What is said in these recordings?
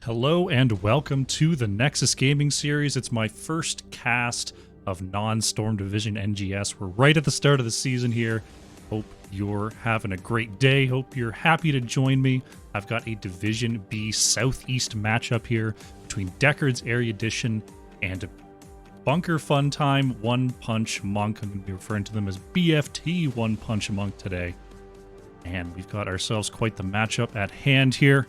Hello and welcome to the Nexus Gaming Series. It's my first cast of non-Storm Division NGS. We're right at the start of the season here. Hope you're having a great day. Hope you're happy to join me. I've got a Division B-SouthEast matchup here between Deckard's Erudition and Bunker Fun Time One Punch Monk. I'm going to be referring to them as BFT One Punch Monk today. And we've got ourselves quite the matchup at hand here.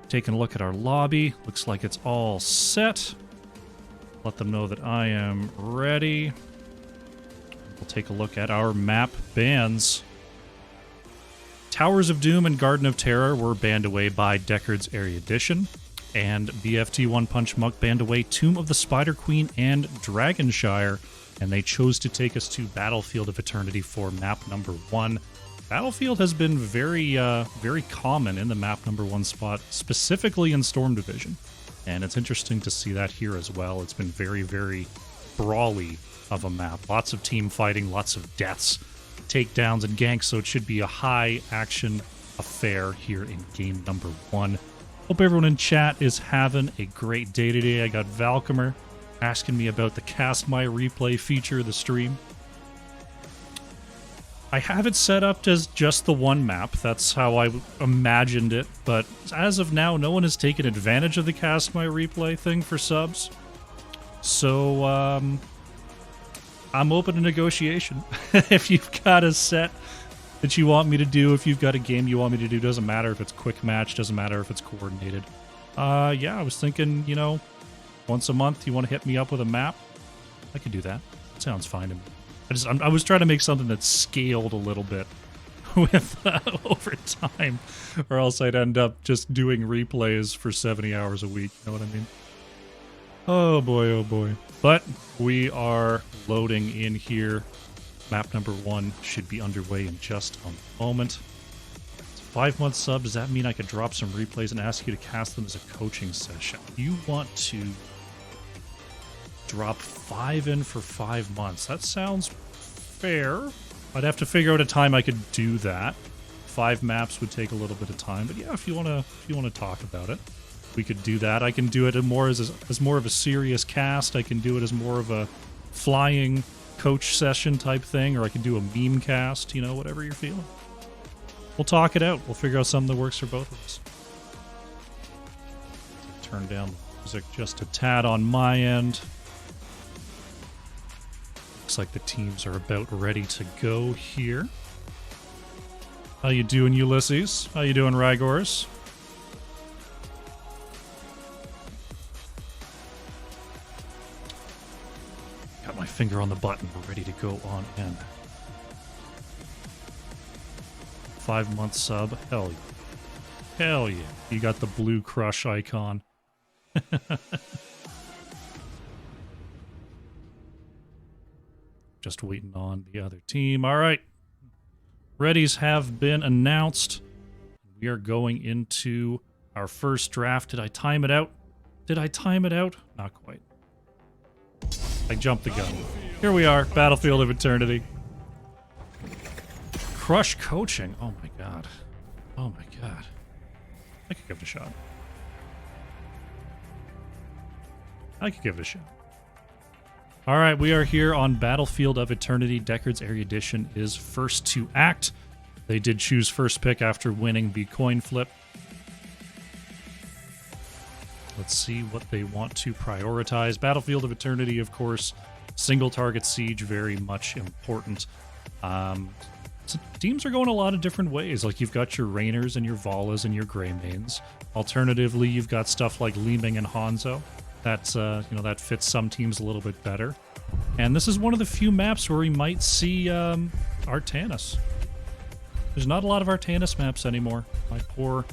Taking a look at our lobby. Looks like it's all set. Let them know that I am ready. We'll take a look at our map bans. Towers of Doom and Garden of Terror were banned away by Deckard's Erudition. And BFT One Punch Monk banned away Tomb of the Spider Queen and Dragonshire. And they chose to take us to Battlefield of Eternity for map number 1. Battlefield has been very common in the map number 1 spot, specifically in Storm Division. And it's interesting to see that here as well. It's been very brawly of a map. Lots of team fighting, lots of deaths, takedowns, and ganks, so it should be a high-action affair here in game number 1. Hope everyone in chat is having a great day today. I got Valcomer asking me about the Cast My Replay feature of the stream. I have it set up as just the one map. That's how I imagined it. But as of now, no one has taken advantage of the Cast My Replay thing for subs. So, I'm open to negotiation. If you've got a set that you want me to do, if you've got a game you want me to do, doesn't matter if it's quick match, doesn't matter if it's coordinated. Yeah, I was thinking, you know, once a month you want to hit me up with a map? I could do that. Sounds fine to me. I was trying to make something that scaled a little bit with over time, or else I'd end up just doing replays for 70 hours a week. You know what I mean? Oh boy. But we are loading in here. Map number 1 should be underway in just a moment. It's a 5-month sub. Does that mean I could drop some replays and ask you to cast them as a coaching session? You want to drop 5 in for 5 months. That sounds fair. I'd have to figure out a time I could do that. 5 maps would take a little bit of time, but yeah, if you want to talk about it, we could do that. I can do it more as more of a serious cast. I can do it as more of a flying coach session type thing, or I can do a meme cast, you know, whatever you're feeling. We'll talk it out. We'll figure out something that works for both of us. Turn down the music just a tad on my end. Looks like the teams are about ready to go here. How you doing, Ulysses? How you doing, Rygors? Got my finger on the button. We're ready to go on in. 5-month sub. Hell yeah. Hell yeah. You got the blue crush icon. Just waiting on the other team. All right. Readies have been announced. We are going into our first draft. Did I time it out? Did I time it out? Not quite. I jumped the gun. Here we are. Battlefield of Eternity. Crush coaching. Oh my god. Oh my god. I could give it a shot. All right, we are here on Battlefield of Eternity. Deckard's Erudition is first to act. They did choose first pick after winning the coin flip. Let's see what they want to prioritize. Battlefield of Eternity, of course, single target siege, very much important. So teams are going a lot of different ways. Like, you've got your Rainers and your Valas and your Greymanes. Alternatively, you've got stuff like Leeming and Hanzo. That's, that fits some teams a little bit better. And this is one of the few maps where we might see Artanis. There's not a lot of Artanis maps anymore. My poor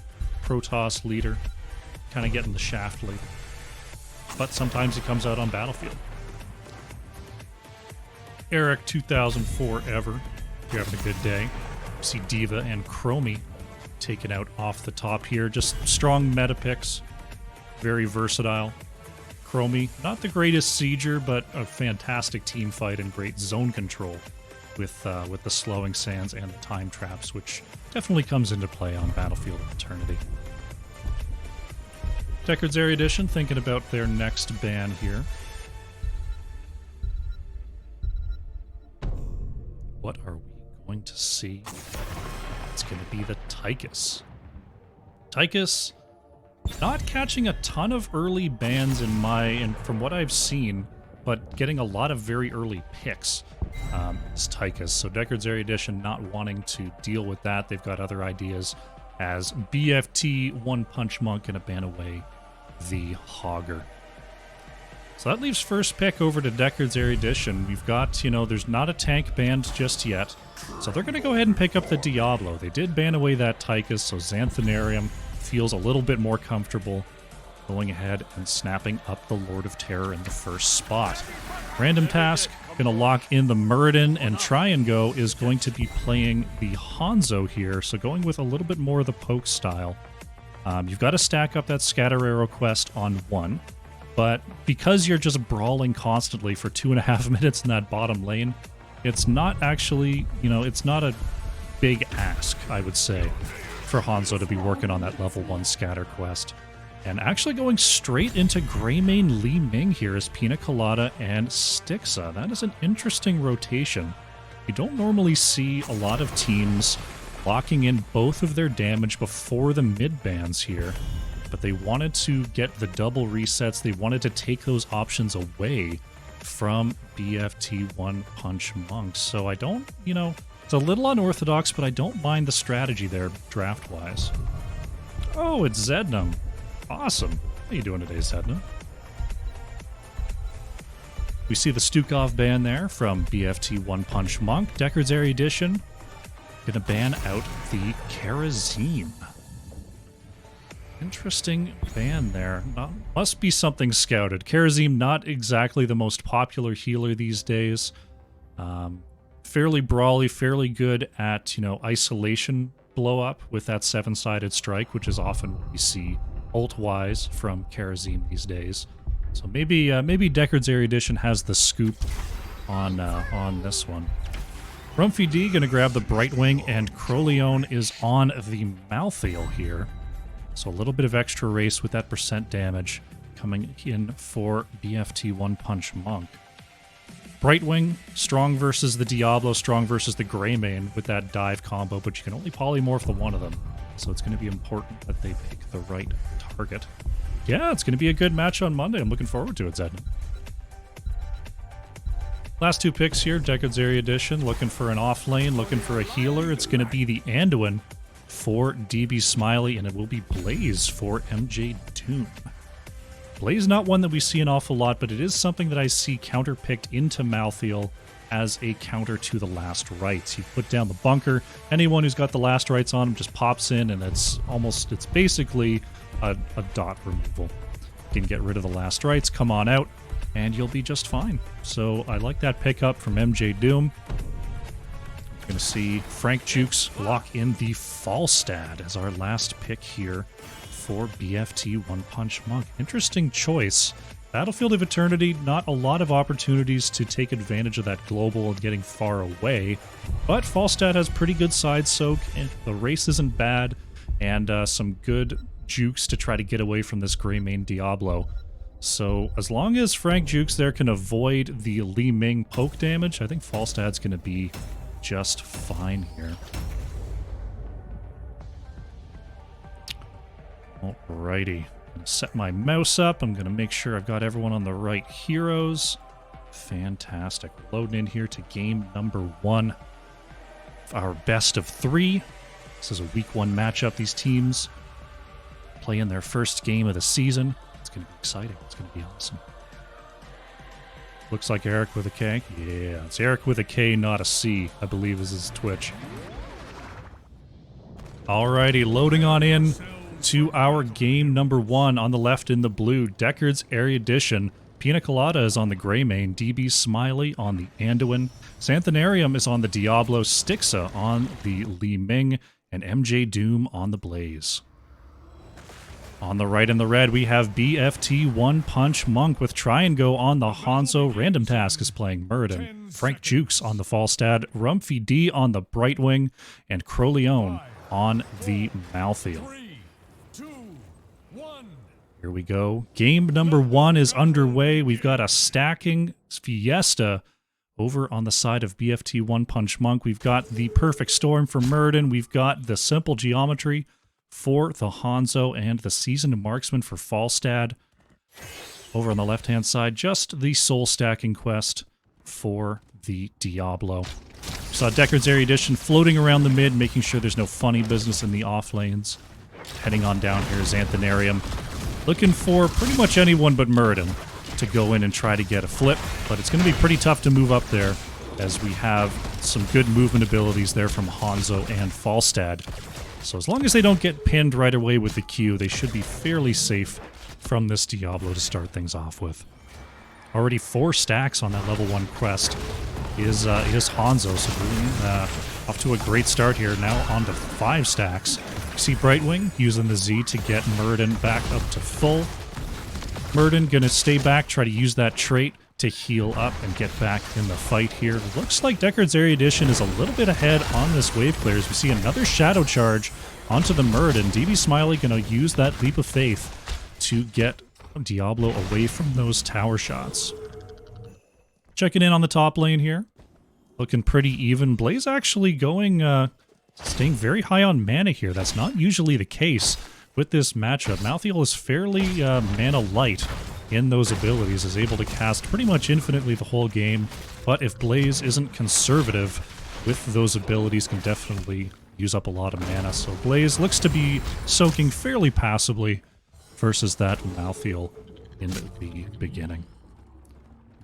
Protoss leader. Kind of getting the shaft lately. But sometimes he comes out on Battlefield. Eric 2004 ever. You're having a good day. You see Diva and Chromie taken out off the top here. Just strong meta picks. Very versatile. Chromie, not the greatest sieger, but a fantastic team fight and great zone control with the slowing sands and the time traps, which definitely comes into play on Battlefield of Eternity. Deckard's Erudition thinking about their next ban here. What are we going to see? It's going to be the Tychus. Tychus not catching a ton of early bans from what I've seen, but getting a lot of very early picks. Is Tychus. So Deckard's Erudition not wanting to deal with that. They've got other ideas as BFT, One Punch Monk, and a ban away the Hogger. So that leaves first pick over to Deckard's Erudition. We've got, there's not a tank banned just yet. So they're going to go ahead and pick up the Diablo. They did ban away that Tychus, so Xanthanarium feels a little bit more comfortable going ahead and snapping up the Lord of Terror in the first spot. Random task, going to lock in the Muradin, and Try and Go is going to be playing the Hanzo here, so going with a little bit more of the poke style. You've got to stack up that Scatter Arrow quest on 1, but because you're just brawling constantly for 2.5 minutes in that bottom lane, it's not actually, it's not a big ask, I would say, for Hanzo to be working on that level 1 Scatter quest. And actually going straight into Greymane Li Ming here is Pina Colada and Stixa. That is an interesting rotation. You don't normally see a lot of teams locking in both of their damage before the mid bans here, but they wanted to get the double resets. They wanted to take those options away from BFT One Punch Monks. So I don't, it's a little unorthodox, but I don't mind the strategy there draft-wise. Oh, it's Zednam. Awesome. How you doing today, Zedna? We see the Stukov ban there from BFT One Punch Monk. Deckard's Erudition gonna ban out the Karazim. Interesting ban there. Must be something scouted. Karazim, not exactly the most popular healer these days. Fairly brawly, fairly good at, isolation blow up with that 7-sided strike, which is often what we see ult-wise from Karazim these days. So maybe Deckard's Erudition has the scoop on this one. Rumphy D gonna grab the Brightwing, and Croleone is on the Malthael here. So a little bit of extra race with that percent damage coming in for BFT One Punch Monk. Brightwing, strong versus the Diablo, strong versus the Greymane with that dive combo, but you can only polymorph the one of them. So it's going to be important that they pick the right target. Yeah, it's going to be a good match on Monday. I'm looking forward to it, Zedna. Last two picks here, Deckard's Erudition, looking for an off lane, looking for a healer. It's going to be the Anduin for DB Smiley, and it will be Blaze for MJ Doom. Blaze not one that we see an awful lot, but it is something that I see counter-picked into Malthael as a counter to the last rites. You put down the bunker, anyone who's got the last rites on him just pops in, and it's basically a dot removal. You can get rid of the last rites, come on out, and you'll be just fine. So I like that pickup from MJ Doom. We're going to see Frank Jukes lock in the Falstad as our last pick here for BFT One Punch Monk. Interesting choice. Battlefield of Eternity, not a lot of opportunities to take advantage of that global and getting far away, but Falstad has pretty good side soak, and the race isn't bad, and some good jukes to try to get away from this Greymane Diablo. So as long as Frank Jukes there can avoid the Li Ming poke damage, I think Falstad's going to be just fine here. Alrighty. Set my mouse up. I'm going to make sure I've got everyone on the right heroes. Fantastic. Loading in here to game number 1. Our best of 3. This is a week 1 matchup. These teams play in their first game of the season. It's going to be exciting. It's going to be awesome. Looks like Eric with a K. Yeah, it's Eric with a K, not a C, I believe is his Twitch. Alrighty, loading on in to our game number 1. On the left in the blue, Deckard's Erudition. Pina Colada is on the Greymane, DB Smiley on the Anduin, Xanthanarium is on the Diablo, Stixa on the Li Ming, and MJ Doom on the Blaze. On the right in the red, we have BFT One Punch Monk with Try and Go on the Hanzo. Random Task is playing Muradin. Frank Jukes on the Falstad, Rumphy D on the Brightwing, and Croleone on the Malthael. Here we go. Game number 1 is underway. We've got a stacking fiesta over on the side of BFT One Punch Monk. We've got the perfect storm for Murden. We've got the simple geometry for the Hanzo and the seasoned marksman for Falstad. Over on the left-hand side, just the soul stacking quest for the Diablo. We saw Deckard's Erudition floating around the mid, making sure there's no funny business in the off lanes. Heading on down here is Xanthanarium, looking for pretty much anyone but Murden to go in and try to get a flip, but it's going to be pretty tough to move up there as we have some good movement abilities there from Hanzo and Falstad. So as long as they don't get pinned right away with the Q, they should be fairly safe from this Diablo to start things off with. Already 4 stacks on that level 1 quest is Hanzo, so off to a great start here. Now on to 5 stacks. You see Brightwing using the Z to get Murden back up to full. Murden gonna stay back, try to use that trait to heal up and get back in the fight here. Looks like Deckard's Erudition is a little bit ahead on this wave clear as we see another shadow charge onto the Murden. DB Smiley gonna use that leap of faith to get Diablo away from those tower shots. Checking in on the top lane here. Looking pretty even. Blaze actually going, staying very high on mana here. That's not usually the case with this matchup. Malthael is fairly mana light in those abilities, is able to cast pretty much infinitely the whole game, but if Blaze isn't conservative with those abilities, can definitely use up a lot of mana. So Blaze looks to be soaking fairly passively versus that Malthael in the beginning.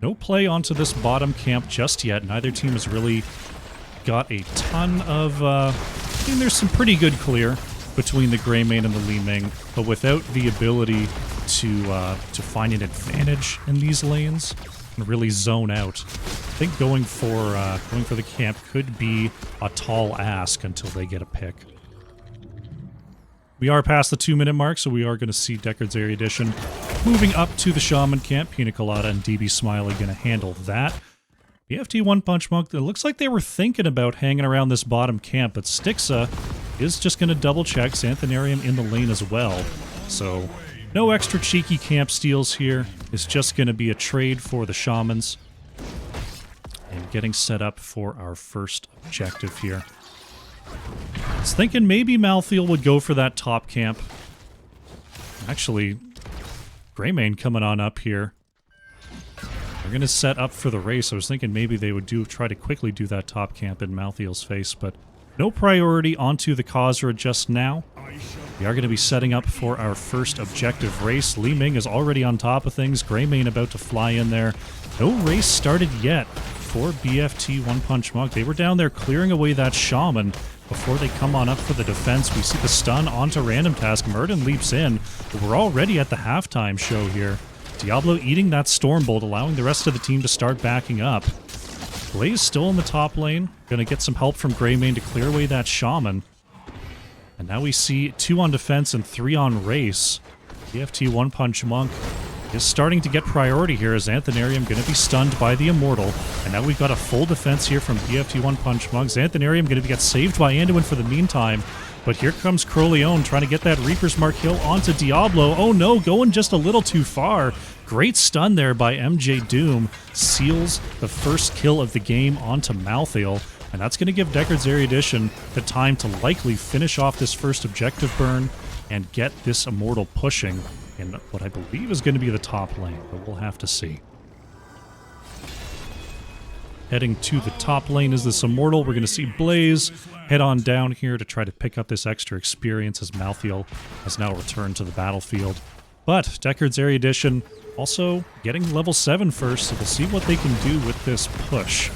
No play onto this bottom camp just yet. Neither team has really got a ton of... I mean, there's some pretty good clear between the Greymane and the Li Ming, but without the ability to find an advantage in these lanes and really zone out, I think going for the camp could be a tall ask until they get a pick. We are past the 2-minute mark, so we are going to see Deckard's Erudition moving up to the Shaman camp. Pina Colada and DB Smiley going to handle that. BFT One Punch Monk, it looks like they were thinking about hanging around this bottom camp, but Stixa is just going to double-check Xanthanarium in the lane as well. So no extra cheeky camp steals here. It's just going to be a trade for the Shamans. And getting set up for our first objective here. I was thinking maybe Malthael would go for that top camp. Actually, Greymane coming on up here. They're going to set up for the race. I was thinking maybe they would try to quickly do that top camp in Malthael's face, but no priority onto the Khazra just now. We are going to be setting up for our first objective race. Li Ming is already on top of things. Greymane about to fly in there. No race started yet for BFT One Punch Monk. They were down there clearing away that Shaman before they come on up for the defense. We see the stun onto Random Task. Murden leaps in, but we're already at the halftime show here. Diablo eating that Stormbolt, allowing the rest of the team to start backing up. Blaze still in the top lane. Gonna get some help from Greymane to clear away that Shaman. And now we see 2 on defense and 3 on race. BFT One Punch Monk is starting to get priority here as Xanthanarium going to be stunned by the Immortal. And now we've got a full defense here from BFT One Punch Monk. Xanthanarium going to get saved by Anduin for the meantime. But here comes Crowleone trying to get that Reaper's Mark kill onto Diablo. Oh no, going just a little too far. Great stun there by MJ Doom. Seals the first kill of the game onto Malthael. And that's going to give Deckard's Erudition the time to likely finish off this first objective burn and get this Immortal pushing in what I believe is going to be the top lane, but we'll have to see. Heading to the top lane is this Immortal. We're going to see Blaze head on down here to try to pick up this extra experience as Malthael has now returned to the battlefield. But Deckard's Erudition also getting level 7 first, so we'll see what they can do with this push.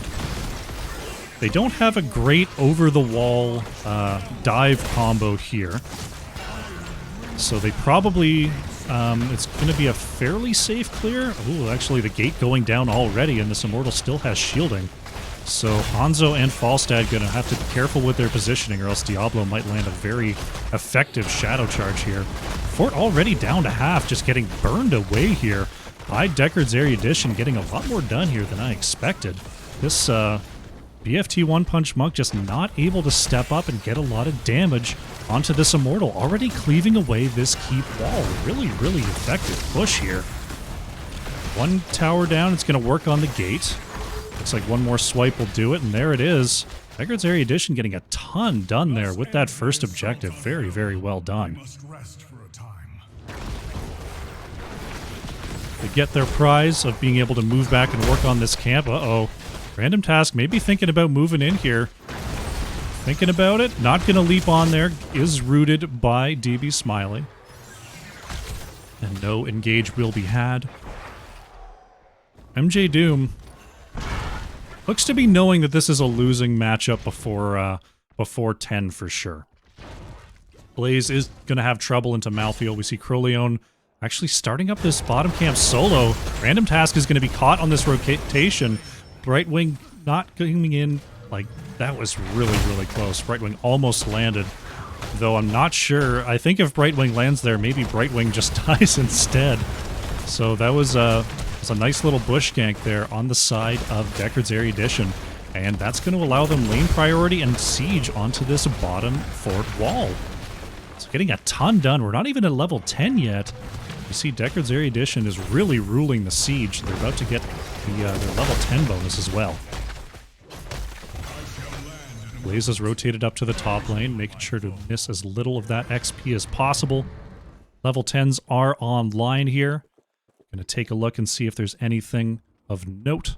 They don't have a great over-the-wall dive combo here, so they probably... it's going to be a fairly safe clear. Ooh, actually the gate going down already, and this Immortal still has shielding. So Hanzo and Falstad going to have to be careful with their positioning, or else Diablo might land a very effective shadow charge here. Fort already down to half, just getting burned away here by Deckard's Erudition, getting a lot more done here than I expected. This BFT One Punch Monk just not able to step up and get a lot of damage onto this Immortal, already cleaving away this keep wall. Really, really effective push here. One tower down, it's going to work on the gate. Looks like one more swipe will do it, and there it is. Deckard's Erudition getting a ton done there with that first objective. Very, very well done. They get their prize of being able to move back and work on this camp. Uh-oh. Random Task maybe thinking about moving in here. Thinking about it. Not going to leap on there. Is rooted by DB Smiley. And no engage will be had. MJ Doom looks to be knowing that this is a losing matchup before 10 for sure. Blaze is going to have trouble into Malthael. We see Crowleone actually starting up this bottom camp solo. Random Task is going to be caught on this rotation. Brightwing not coming in. Like, that was really, really close. Brightwing almost landed, though I'm not sure. I think if Brightwing lands there, maybe Brightwing just dies instead. So that was a nice little bush gank there on the side of Deckard's Erudition, and that's going to allow them lane priority and siege onto this bottom fort wall. So getting a ton done. We're not even at level 10 yet. You see Deckard's Erudition is really ruling the siege. They're about to get their level 10 bonus as well. Blaze has rotated up to the top lane, making sure to miss as little of that XP as possible. Level 10s are online here. Going to take a look and see if there's anything of note.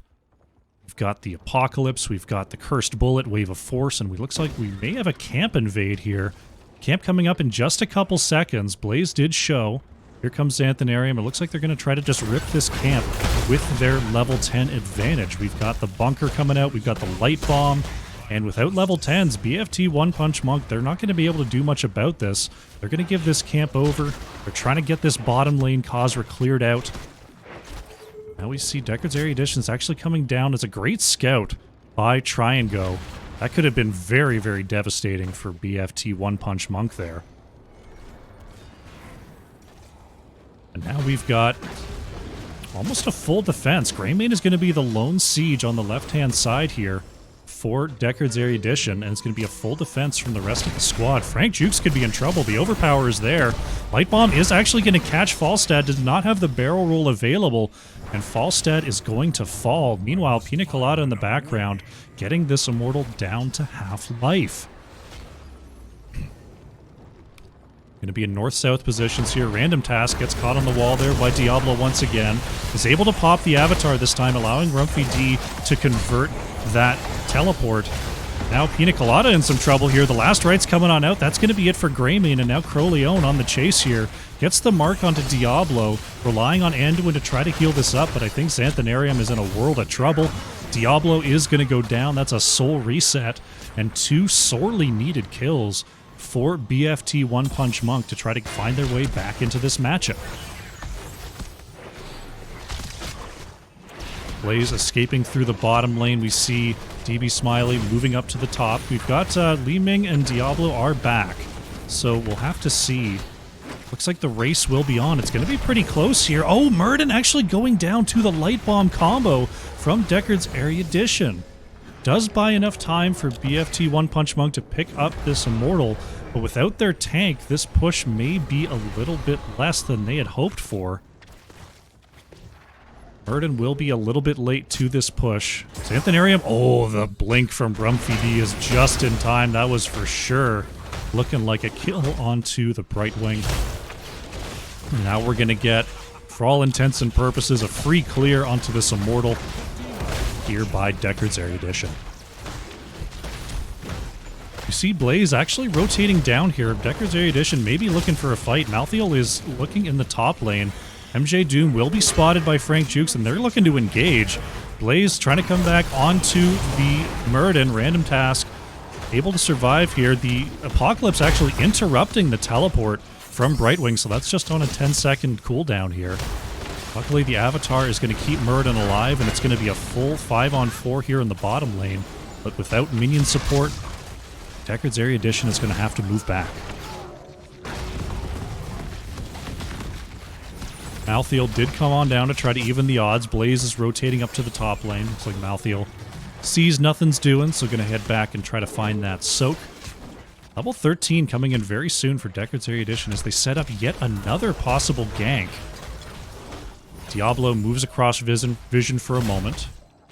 We've got the Apocalypse, we've got the Cursed Bullet, Wave of Force, and we looks like we may have a camp invade here. Camp coming up in just a couple seconds. Blaze did show. Here comes Xanthanarium. It looks like they're going to try to just rip this camp with their level 10 advantage. We've got the Bunker coming out, we've got the Light Bomb, and without level 10s, BFT One Punch Monk, they're not going to be able to do much about this. They're going to give this camp over. They're trying to get this bottom lane Khazra cleared out. Now we see Deckard's Erudition is actually coming down as a great scout by Try and Go. That could have been very, very devastating for BFT One Punch Monk there. And now we've got almost a full defense. Greymane is going to be the lone siege on the left-hand side here for Deckard's Erudition, and it's going to be a full defense from the rest of the squad. Frank Jukes could be in trouble. The overpower is there. Light Bomb is actually going to catch Falstad. Does not have the barrel roll available, and Falstad is going to fall. Meanwhile, Pina Colada in the background getting this Immortal down to half life. Going to be in north-south positions here. Random Task gets caught on the wall there by Diablo once again. Is able to pop the Avatar this time, allowing Rumpy D to convert that teleport. Now Pina Colada in some trouble here. The last right's coming on out. That's going to be it for Greymane, and now Crowleone on the chase here. Gets the mark onto Diablo, relying on Anduin to try to heal this up, but I think Xanthanarium is in a world of trouble. Diablo is going to go down. That's a soul reset, and two sorely needed kills for BFT One Punch Monk to try to find their way back into this matchup. Blaze escaping through the bottom lane. We see DB Smiley moving up to the top. We've got Li Ming and Diablo are back, so we'll have to see. Looks like the race will be on. It's going to be pretty close here. Oh, Murden actually going down to the Light Bomb combo from Deckard's Erudition. Does buy enough time for BFT One Punch Monk to pick up this Immortal, but without their tank, this push may be a little bit less than they had hoped for. Murden will be a little bit late to this push. Xanthanarium, oh, the blink from Rumpy D is just in time. That was for sure looking like a kill onto the Brightwing. Now we're going to get, for all intents and purposes, a free clear onto this Immortal here by Deckard's Erudition. You see Blaze actually rotating down here. Deckard's Erudition may be looking for a fight. Malthael is looking in the top lane. MJ Doom will be spotted by Frank Jukes, and they're looking to engage. Blaze trying to come back onto the Murden. Random Task able to survive here. The Apocalypse actually interrupting the teleport from Brightwing, so that's just on a 10-second cooldown here. Luckily, the Avatar is going to keep Murden alive, and it's going to be a full 5-on-4 here in the bottom lane. But without minion support, Deckard's Erudition is going to have to move back. Malthael did come on down to try to even the odds. Blaze is rotating up to the top lane. Looks like Malthael Sees nothing's doing, so gonna head back and try to find that soak. Level 13 coming in very soon for Deckard's Erudition as they set up yet another possible gank. Diablo moves across vision for a moment.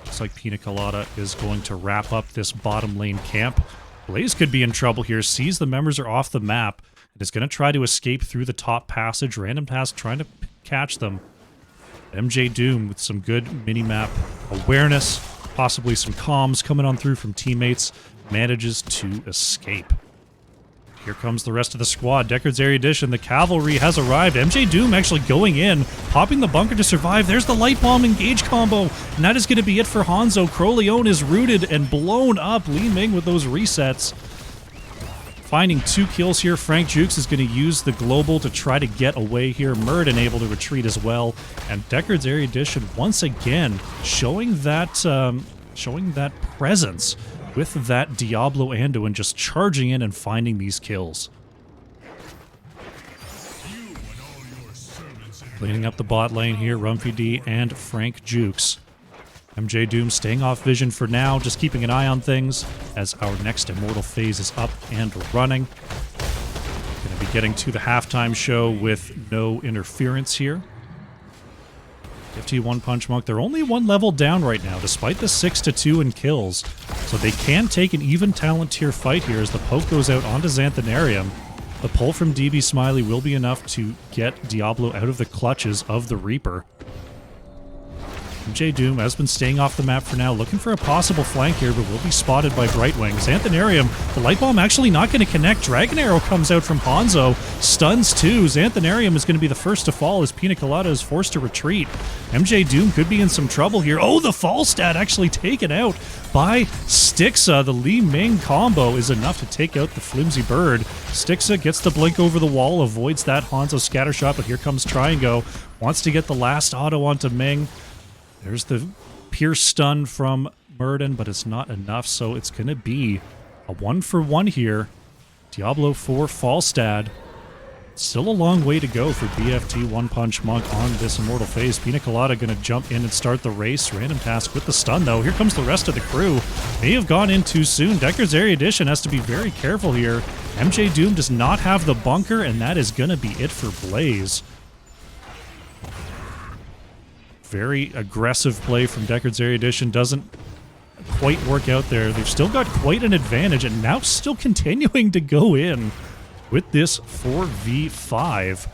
Looks like Pina Colada is going to wrap up this bottom lane camp. Blaze could be in trouble here, sees the members are off the map, and is going to try to escape through the top passage. Random Task trying to catch them. MJ Doom with some good mini-map awareness, possibly some comms coming on through from teammates, manages to escape. Here comes the rest of the squad. Deckard's Erudition, the cavalry has arrived. MJ Doom actually going in, popping the bunker to survive. There's the light bomb engage combo, and that is going to be it for Hanzo. Crowleone is rooted and blown up. Li Ming with those resets. Finding 2 kills here. Frank Jukes is going to use the global to try to get away here. Murden able to retreat as well. And Deckard's Erudition once again showing that presence with that Diablo Anduin just charging in and finding these kills. Cleaning up the bot lane here, Rumpy D and Frank Jukes. MJ Doom staying off vision for now, just keeping an eye on things as our next Immortal phase is up and running. Going to be getting to the halftime show with no interference here. BFT One Punch Monk, they're only 1 level down right now, despite the 6-2 in kills. So they can take an even talent tier fight here as the poke goes out onto Xanthanarium. The pull from DB Smiley will be enough to get Diablo out of the clutches of the Reaper. MJ Doom has been staying off the map for now, looking for a possible flank here, but will be spotted by Brightwing. Xanthanarium, the light bomb actually not going to connect. Dragon Arrow comes out from Hanzo, stuns 2. Xanthanarium is going to be the first to fall as Pina Colada is forced to retreat. MJ Doom could be in some trouble here. Oh, the fall stat actually taken out by Stixa. The Li Ming combo is enough to take out the flimsy bird. Stixa gets the blink over the wall, avoids that Hanzo scatter shot, but here comes Triango. Wants to get the last auto onto Ming. There's the pierce stun from Murden, but it's not enough, so it's going to be a 1-for-1 here. Diablo 4 Falstad. Still a long way to go for BFT One Punch Monk on this Immortal phase. Pina Colada going to jump in and start the race. Random Task with the stun, though. Here comes the rest of the crew. May have gone in too soon. Deckard's Erudition has to be very careful here. MJ Doom does not have the bunker, and that is going to be it for Blaze. Very aggressive play from Deckard's Erudition. Doesn't quite work out there. They've still got quite an advantage, and now still continuing to go in with this 4v5.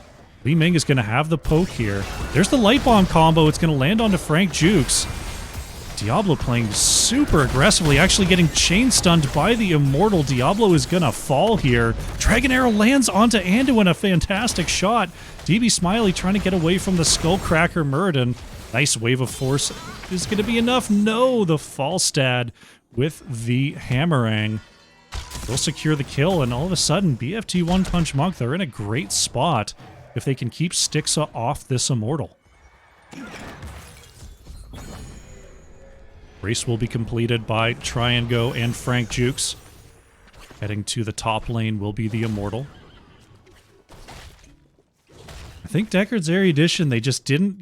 Li Ming is going to have the poke here. There's the light bomb combo. It's going to land onto Frank Jukes. Diablo playing super aggressively, actually getting chain stunned by the Immortal. Diablo is going to fall here. Dragon Arrow lands onto Anduin, a fantastic shot. DB Smiley trying to get away from the Skullcracker Murden. Nice wave of force is going to be enough. No, the Falstad with the Hammerang will secure the kill, and all of a sudden, BFT One Punch Monk, they're in a great spot if they can keep Stixa off this Immortal. Race will be completed by Triango and Frank Jukes. Heading to the top lane will be the Immortal. I think Deckard's Erudition, they just didn't,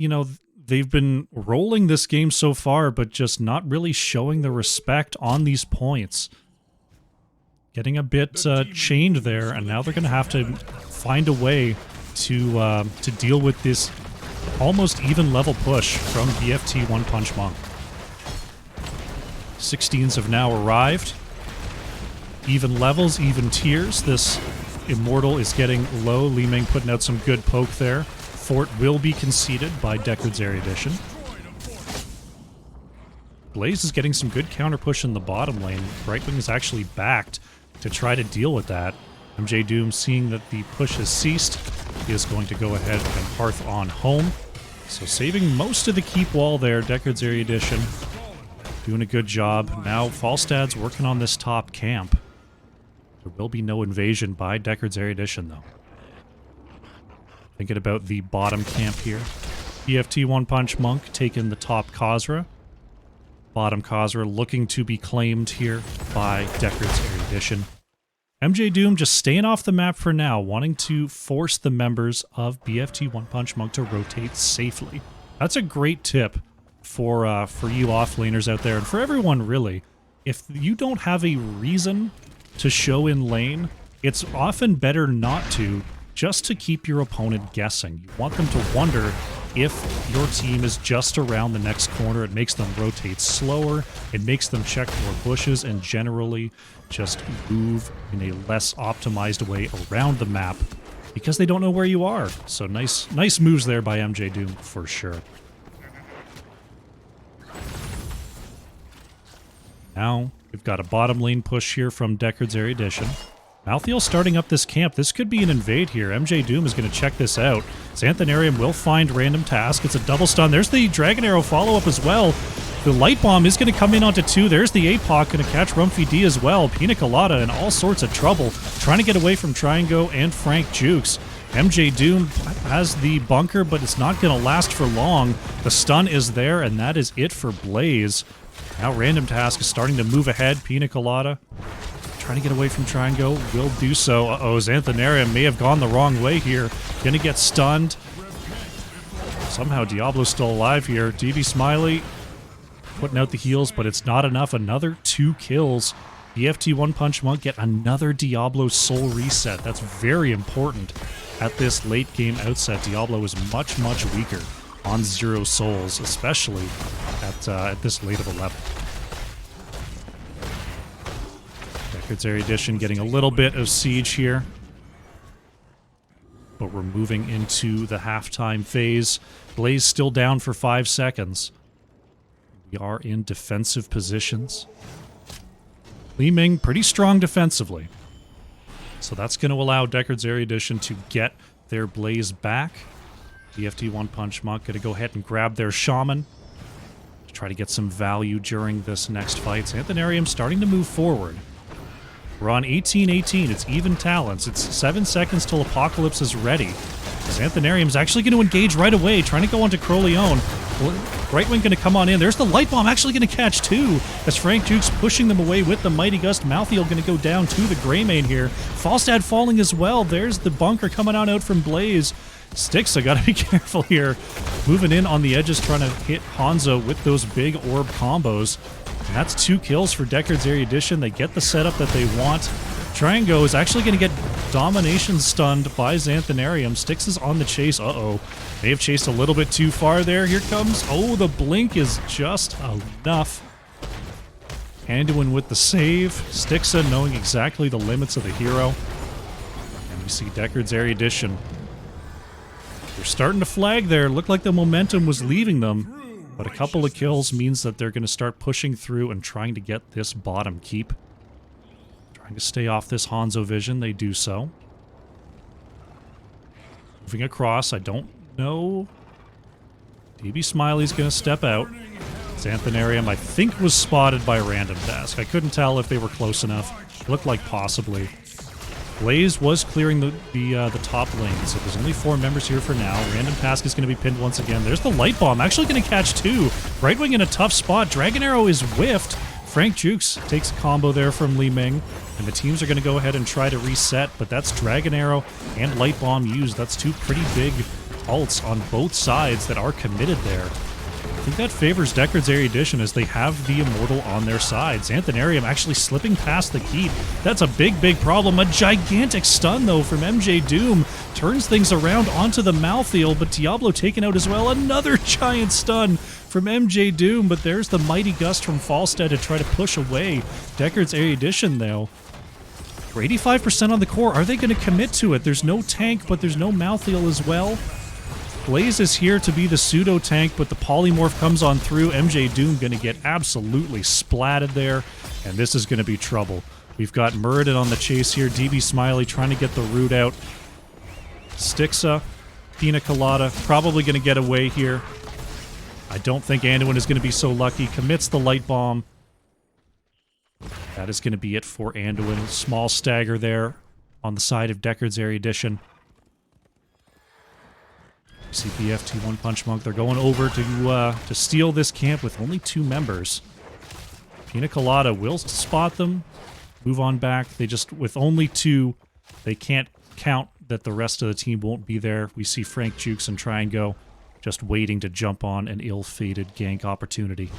they've been rolling this game so far, but just not really showing the respect on these points. Getting a bit chained there, and now they're going to have to find a way to deal with this almost even level push from BFT One Punch Monk. 16s have now arrived. Even levels, even tiers. This Immortal is getting low. Li Ming putting out some good poke there. Fort will be conceded by Deckard's Erudition. Blaze is getting some good counter push in the bottom lane. Brightwing is actually backed to try to deal with that. MJ Doom, seeing that the push has ceased, is going to go ahead and hearth on home. So saving most of the keep wall there, Deckard's Erudition doing a good job. Now Falstad's working on this top camp. There will be no invasion by Deckard's Erudition, though. Thinking about the bottom camp here. BFT One Punch Monk taking the top Khazra. Bottom Khazra looking to be claimed here by Deckard's Erudition. MJ Doom just staying off the map for now, wanting to force the members of BFT One Punch Monk to rotate safely. That's a great tip for you offlaners out there, and for everyone really. If you don't have a reason to show in lane, it's often better not to, just to keep your opponent guessing. You want them to wonder if your team is just around the next corner. It makes them rotate slower, it makes them check more bushes, and generally just move in a less optimized way around the map because they don't know where you are. So nice moves there by MJ Doom for sure. Now, we've got a bottom lane push here from Deckard's Erudition. Malthael starting up this camp. This could be an invade here. MJ Doom is going to check this out. Xanthanarium will find random task. It's a double stun. There's the Dragon Arrow follow-up as well. The Light Bomb is going to come in onto 2. There's the APOC going to catch Rumpy D as well. Pina Colada in all sorts of trouble, trying to get away from Triango and Frank Jukes. MJ Doom has the bunker, but it's not going to last for long. The stun is there, and that is it for Blaze. Now Random Task is starting to move ahead. Pina Colada trying to get away from Triangle, will do so. Uh-oh, Xanthanarium may have gone the wrong way here. Gonna get stunned. Somehow Diablo's still alive here. DB Smiley putting out the heals, but it's not enough. Another 2 kills. BFT One Punch Monk get another Diablo soul reset. That's very important at this late game outset. Diablo is much, much weaker on 0 souls, especially at this late of a level. Deckard's Erudition getting a little bit of siege here, but we're moving into the halftime phase. Blaze still down for 5 seconds. We are in defensive positions. Li Ming pretty strong defensively, so that's going to allow Deckard's Erudition to get their Blaze back. BFT One Punch Monk going to go ahead and grab their Shaman to try to get some value during this next fight. Xanthanarium starting to move forward. We're on 18-18. It's even talents. It's 7 seconds till Apocalypse is ready. Xanthanarium's actually going to engage right away, trying to go onto Crowleone. Right Wing going to come on in. There's the Light Bomb actually going to catch 2 as Frank Jukes pushing them away with the Mighty Gust. Malthael going to go down to the Greymane here. Falstad falling as well. There's the bunker coming on out from Blaze. Stixa got to be careful here. Moving in on the edges, trying to hit Hanzo with those big orb combos. And that's 2 kills for Deckard's Erudition. They get the setup that they want. Triango is actually going to get Domination stunned by Xanthanarium. Styx is on the chase. Uh-oh. May have chased a little bit too far there. Here comes... Oh, the blink is just enough. Anduin with the save. Styxa knowing exactly the limits of the hero. And we see Deckard's Erudition. They're starting to flag there. Looked like the momentum was leaving them. But a couple of kills means that they're going to start pushing through and trying to get this bottom keep. Trying to stay off this Hanzo vision. They do so. Moving across. I don't know. DB Smiley's going to step out. Xanthanarium, I think, was spotted by Random Task. I couldn't tell if they were close enough. It looked like possibly. Blaze was clearing the top lane, so there's only 4 members here for now. Random Task is going to be pinned once again. There's the Light Bomb, actually going to catch 2. Right Wing in a tough spot. Dragon Arrow is whiffed. Frank Jukes takes a combo there from Li Ming, and the teams are going to go ahead and try to reset, but that's Dragon Arrow and Light Bomb used. That's 2 pretty big ults on both sides that are committed there. I think that favors Deckard's Erudition as they have the Immortal on their side. Xanthanarium actually slipping past the keep. That's a big, big problem. A gigantic stun, though, from MJ Doom. Turns things around onto the Malthael, but Diablo taken out as well. Another giant stun from MJ Doom, but there's the Mighty Gust from Falstad to try to push away Deckard's Erudition, though. We're 85% on the core. Are they going to commit to it? There's no tank, but there's no Malthael as well. Blaze is here to be the pseudo tank, but the polymorph comes on through. MJ Doom going to get absolutely splatted there, and this is going to be trouble. We've got Muradin on the chase here. DB Smiley trying to get the root out. Stixa, Pina Colada, probably going to get away here. I don't think Anduin is going to be so lucky. Commits the Light Bomb. That is going to be it for Anduin. Small stagger there on the side of Deckard's Erudition. See BFT One Punch Monk. They're going over to steal this camp with only 2 members. Pina Colada will spot them, move on back. They just, with only 2, they can't count that the rest of the team won't be there. We see Frank Jukes and Try and Go just waiting to jump on an ill-fated gank opportunity.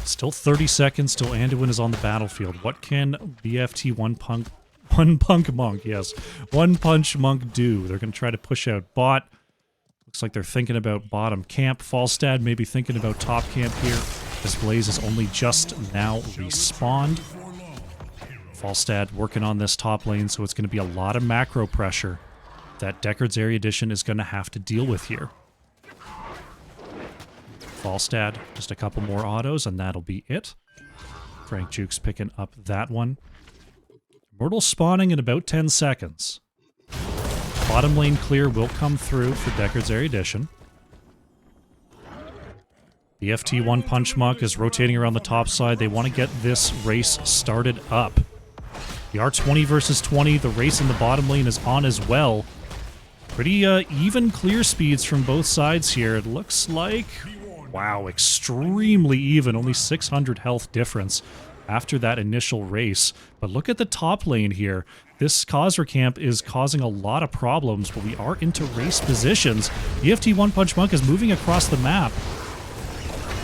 Still 30 seconds till Anduin is on the battlefield. What can BFT One Punch Monk do? They're going to try to push out bot. Looks like they're thinking about bottom camp. Falstad maybe thinking about top camp here. This Blaze is only just now respawned. Falstad working on this top lane, so it's going to be a lot of macro pressure that Deckard's Erudition is going to have to deal with here. Falstad, just a couple more autos, and that'll be it. Frank Jukes picking up that one. Immortal spawning in about 10 seconds. Bottom lane clear will come through for Deckard's Erudition. BFT One Punch Monk is rotating around the top side. They want to get this race started up. The R20 versus 20, the race in the bottom lane is on as well. Pretty even clear speeds from both sides here. It looks like, wow, extremely even. Only 600 health difference after that initial race. But look at the top lane here. This Khazra camp is causing a lot of problems, but we are into race positions. BFT One Punch Monk is moving across the map.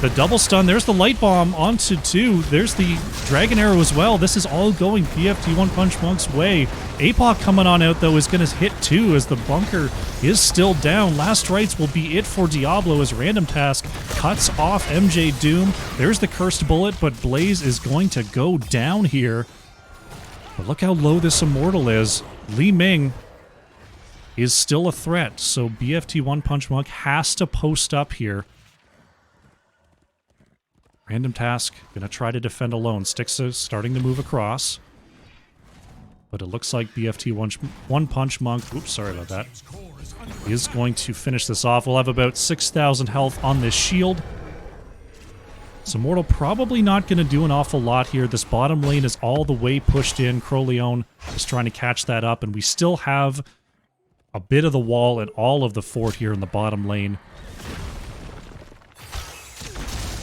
The double stun, there's the light bomb onto 2. There's the dragon arrow as well. This is all going BFT One Punch Monk's way. APOC coming on out, though, is going to hit 2 as the bunker is still down. Last rites will be it for Diablo as Random Task cuts off MJ Doom. There's the cursed bullet, but Blaze is going to go down here. But look how low this Immortal is. Li Ming is still a threat, so BFT One Punch Monk has to post up here. Random Task, gonna try to defend alone. Styx is starting to move across. But it looks like BFT One Punch Monk, oops, sorry about that, is going to finish this off. We'll have about 6,000 health on this shield. So Mortal probably not gonna do an awful lot here. This bottom lane is all the way pushed in. Crowleone is trying to catch that up, and we still have a bit of the wall and all of the fort here in the bottom lane.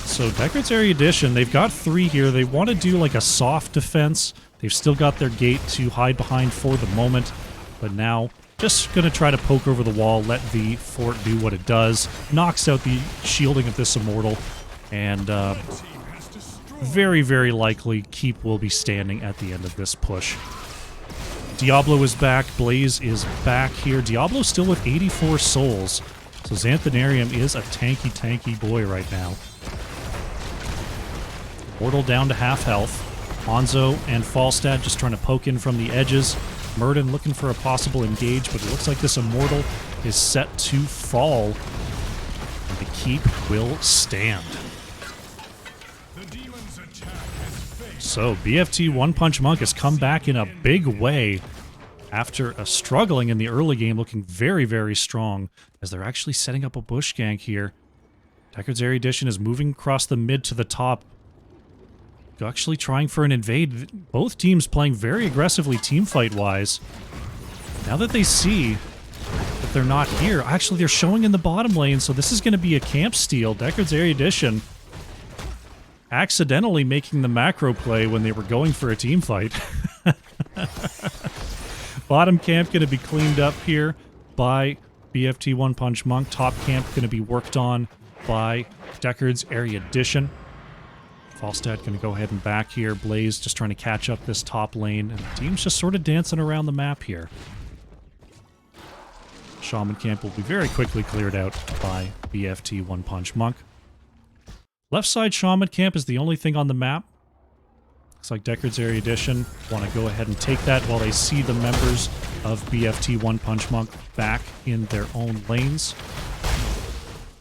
So Deckard's Erudition, they've got 3 here. They want to do like a soft defense. They've still got their gate to hide behind for the moment. But now, just going to try to poke over the wall, let the fort do what it does. Knocks out the shielding of this Immortal. And very, very likely Keep will be standing at the end of this push. Diablo is back. Blaze is back here. Diablo still with 84 souls. So Xanthanarium is a tanky boy right now. Mortal down to half health. Hanzo and Falstad just trying to poke in from the edges. Murden looking for a possible engage, but it looks like this Immortal is set to fall. And the Keep will stand. So BFT One Punch Monk has come back in a big way after struggling in the early game, looking very, very strong as they're actually setting up a bush gank here. Deckard's Erudition is moving across the mid to the top. Actually trying for an invade. Both teams playing very aggressively teamfight-wise. Now that they see that they're not here, actually they're showing in the bottom lane, so this is going to be a camp steal. Deckard's Erudition accidentally making the macro play when they were going for a teamfight. Bottom camp going to be cleaned up here by BFT One Punch Monk. Top camp going to be worked on by Deckard's Erudition. Falstad going to go ahead and back here. Blaze just trying to catch up this top lane. And the team's just sort of dancing around the map here. Shaman camp will be very quickly cleared out by BFT One Punch Monk. Left side Shaman camp is the only thing on the map. Looks like Deckard's Erudition want to go ahead and take that while they see the members of BFT One Punch Monk back in their own lanes.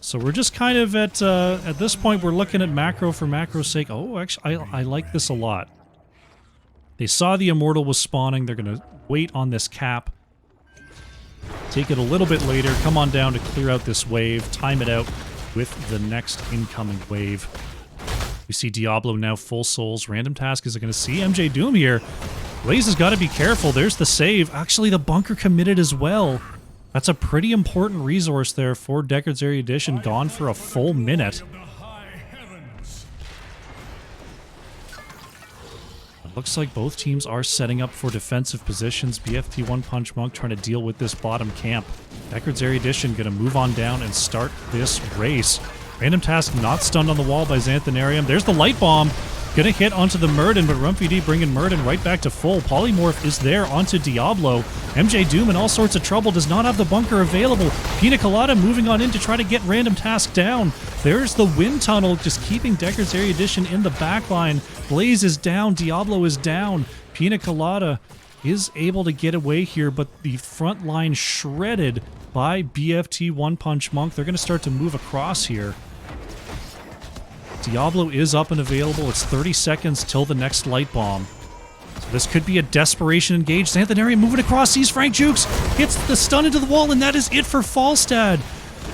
So we're just kind of at this point, we're looking at macro for macro's sake. Oh, actually, I like this a lot. They saw the Immortal was spawning. They're going to wait on this cap. Take it a little bit later. Come on down to clear out this wave. Time it out with the next incoming wave. We see Diablo now full souls. Random Task is going to see MJ Doom here. Blaze has got to be careful. There's the save. Actually, the bunker committed as well. That's a pretty important resource there for Deckard's Erudition, gone for a full minute. Looks like both teams are setting up for defensive positions. BFT One Punch Monk trying to deal with this bottom camp. Deckard's Erudition going to move on down and start this race. Random Task not stunned on the wall by Xanthanarium. There's the Light Bomb. Gonna hit onto the Murden, but Rumpy D bringing Murden right back to full. Polymorph is there onto Diablo. MJ Doom in all sorts of trouble, does not have the bunker available. Pina Colada moving on in to try to get Random Task down. There's the Wind Tunnel, just keeping Deckard's Erudition in the backline. Blaze is down, Diablo is down. Pina Colada is able to get away here, but the front line shredded by BFT One Punch Monk. They're gonna start to move across here. Diablo is up and available. It's 30 seconds till the next Light Bomb. So this could be a desperation engage. Xanthanarium moving across, sees Frank Jukes, hits the stun into the wall, and that is it for Falstad.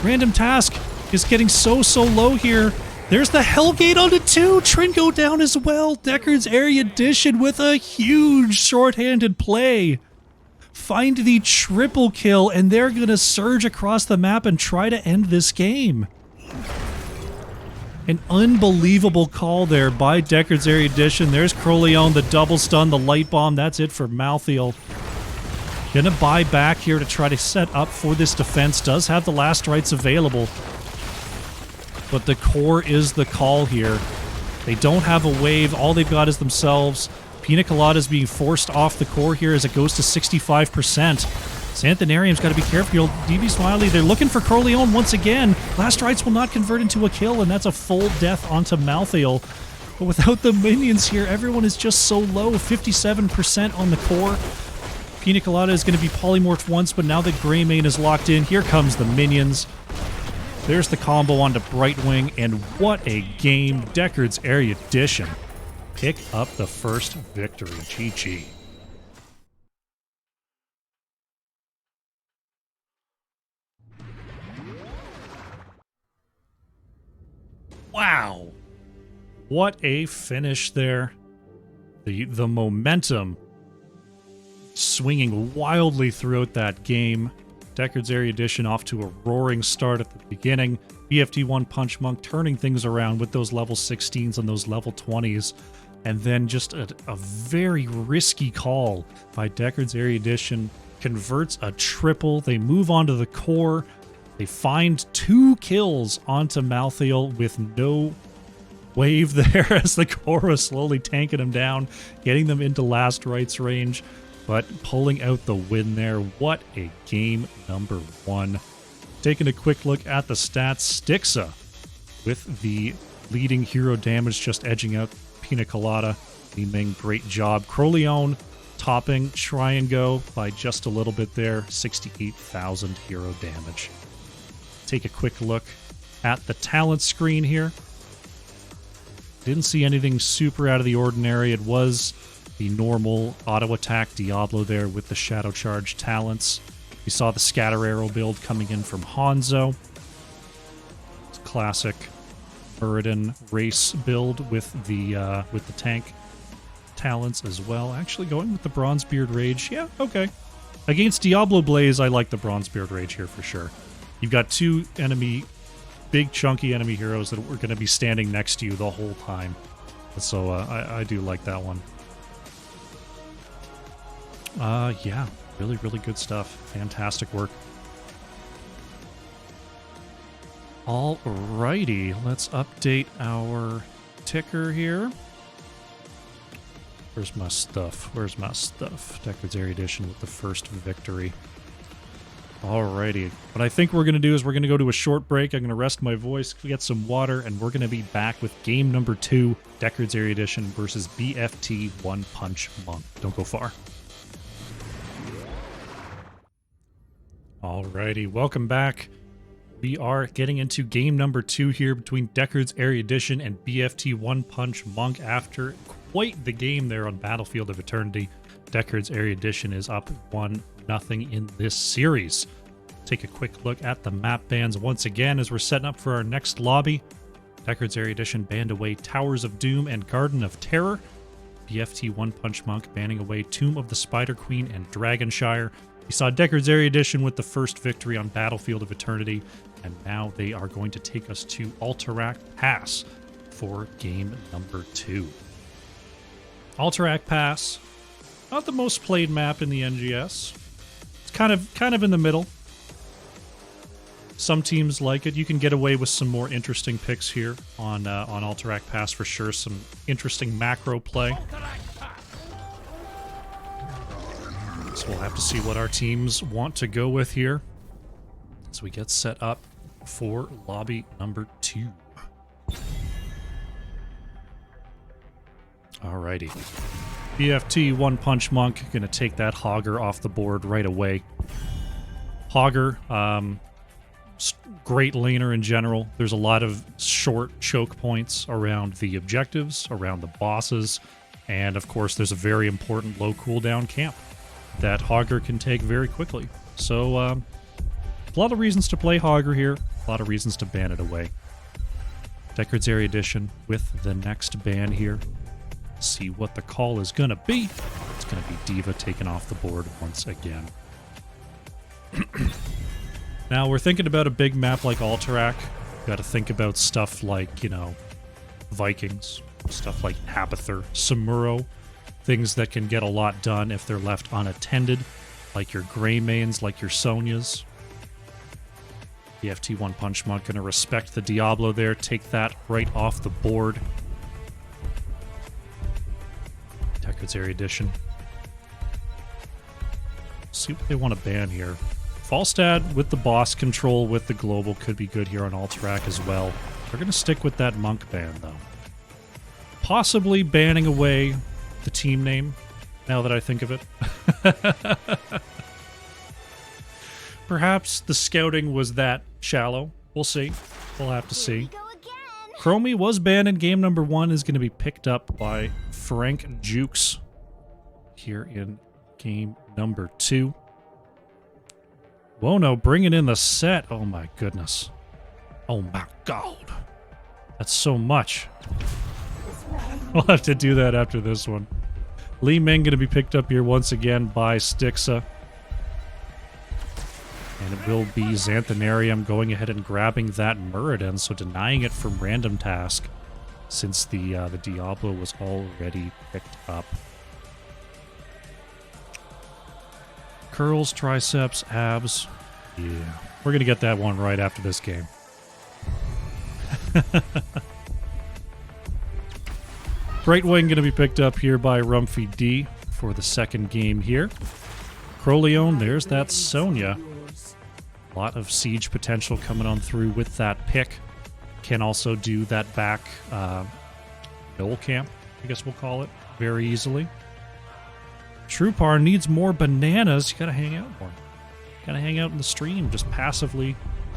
Random Task is getting so low here. There's the Hellgate onto 2. Tringo down as well. Deckard's Erudition with a huge short-handed play. Find the triple kill, and they're going to surge across the map and try to end this game. An unbelievable call there by Deckard's Erudition. There's Crowleon, the double stun, the Light Bomb. That's it for Malthael. Gonna buy back here to try to set up for this defense. Does have the last rights available. But the core is the call here. They don't have a wave. All they've got is themselves. Pina Colada is being forced off the core here as it goes to 65%. Xanthanarium's got to be careful. DB Smiley, they're looking for Crowleon once again. Last rights will not convert into a kill, and that's a full death onto Malthael. But without the minions here, everyone is just so low. 57% on the core. Pina Colada is going to be polymorphed once, but now that Greymane is locked in, here comes the minions. There's the combo onto Brightwing, and what a game. Deckard's Erudition pick up the first victory. GG. Wow. What a finish there. The momentum swinging wildly throughout that game. Deckard's Erudition off to a roaring start at the beginning. BFT One Punch Monk turning things around with those level 16s and those level 20s. And then just a very risky call by Deckard's Erudition. Converts a triple. They move on to the core. They find 2 kills onto Malthael with no wave there as the core was slowly tanking them down, getting them into last rights range, but pulling out the win there. What a game number 1. Taking a quick look at the stats, Stixa with the leading hero damage, just edging out Pina Colada. Ming, great job. Crowleon topping Try and Go by just a little bit there, 68,000 hero damage. Take a quick look at the talent screen here. Didn't see anything super out of the ordinary. It was the normal auto attack Diablo there with the Shadow Charge talents. We saw the Scatter Arrow build coming in from Hanzo. It's classic Muradin race build with the tank talents as well. Actually going with the Bronzebeard Rage. Yeah, okay. Against Diablo Blaze, I like the Bronzebeard Rage here for sure. You've got 2 big chunky enemy heroes that are going to be standing next to you the whole time. So I do like that one. Yeah, really, really good stuff. Fantastic work. Alrighty, let's update our ticker here. Where's my stuff? Where's my stuff? Deckard's Erudition with the first victory. Alrighty. What I think we're going to do is we're going to go to a short break. I'm going to rest my voice, get some water, and we're going to be back with game number 2, Deckard's Erudition versus BFT One Punch Monk. Don't go far. Alrighty, welcome back. We are getting into game number 2 here between Deckard's Erudition and BFT One Punch Monk after quite the game there on Battlefield of Eternity. Deckard's Erudition is up 1-0 in this series. Take a quick look at the map bans once again as we're setting up for our next lobby. Deckard's Erudition banned away Towers of Doom and Garden of Terror. BFT One Punch Monk banning away Tomb of the Spider Queen and Dragonshire. We saw Deckard's Erudition with the first victory on Battlefield of Eternity, and now they are going to take us to Alterac Pass for game number 2. Alterac Pass, not the most played map in the NGS. It's kind of in the middle. Some teams like it. You can get away with some more interesting picks here on Alterac Pass for sure. Some interesting macro play. So we'll have to see what our teams want to go with here as we get set up for lobby number 2. Alrighty. BFT One Punch Monk gonna take that Hogger off the board right away. Hogger, great laner in general. There's a lot of short choke points around the objectives, around the bosses, and of course there's a very important low cooldown camp that Hogger can take very quickly. So a lot of reasons to play Hogger here, a lot of reasons to ban it away. Deckard's Erudition with the next ban here. See what the call is gonna be. It's gonna be D.Va taken off the board once again. Now, we're thinking about a big map like Alterac. Got to think about stuff like, you know, Vikings, stuff like Apather, Samuro, things that can get a lot done if they're left unattended, like your Greymanes, like your Sonyas. BFT One Punch Monk going to respect the Diablo there, take that right off the board. Deckard's Erudition. See what they want to ban here. Falstad with the boss control with the global could be good here on Alterac as well. We're going to stick with that monk ban, though. Possibly banning away the team name, now that I think of it. Perhaps the scouting was that shallow. We'll see. We'll have to see. Chromie was banned in game number 1, is going to be picked up by Frank Jukes here in game number 2. Wono bringing in the set. Oh my goodness. Oh my god. That's so much. We'll have to do that after this one. Li Ming going to be picked up here once again by Stixa. And it will be Xanthanarium going ahead and grabbing that Muradin, so denying it from random task since the Diablo was already picked up. Curls, triceps, abs. Yeah. We're going to get that one right after this game. Brightwing going to be picked up here by Rumphy D for the second game here. Croleone, there's that Sonya. A lot of siege potential coming on through with that pick. Can also do that back Knoll camp, I guess we'll call it, very easily. Trupar needs more bananas. You gotta hang out more. Gotta hang out in the stream. Just passively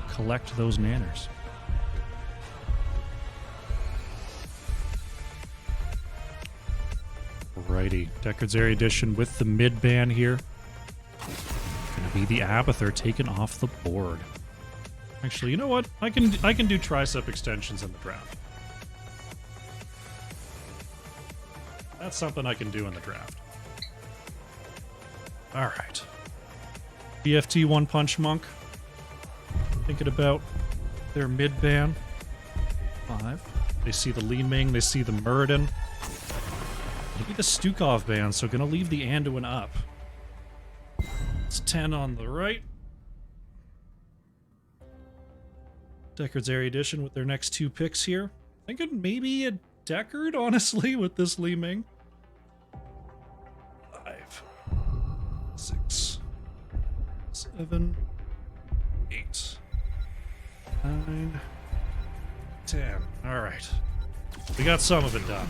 collect those nanners. Alrighty. Deckard's Erudition with the mid ban here. Gonna be the Apather taken off the board. Actually, you know what? I can do tricep extensions in the draft. That's something I can do in the draft. Alright. BFT One Punch Monk. Thinking about their mid ban. 5. They see the Li Ming, they see the Muradin. Maybe the Stukov ban, so gonna leave the Anduin up. It's 10 on the right. Deckard's Erudition with their next 2 picks here. Thinking maybe a Deckard, honestly, with this Li Ming. 5, 6, 7, 8, 9, 10. Alright. We got some of it done.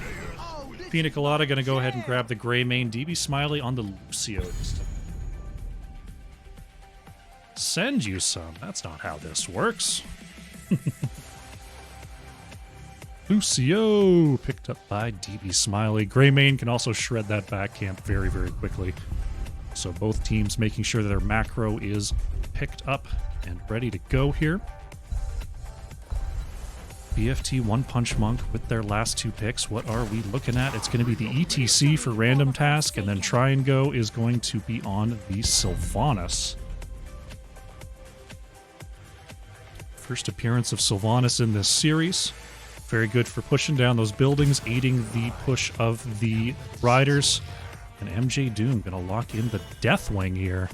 Pina Colada gonna go ahead and grab the Greymane. DB Smiley on the Lucio. Send you some. That's not how this works. Lucio picked up by DB Smiley. Greymane can also shred that back camp very, very quickly. So both teams making sure that their macro is picked up and ready to go here. BFT One Punch Monk with their last 2 picks. What are we looking at? It's going to be the ETC for random task, and then Try and Go is going to be on the Sylvanas. First appearance of Sylvanas in this series. Very good for pushing down those buildings, aiding the push of the riders. And MJ Doom going to lock in the Deathwing here.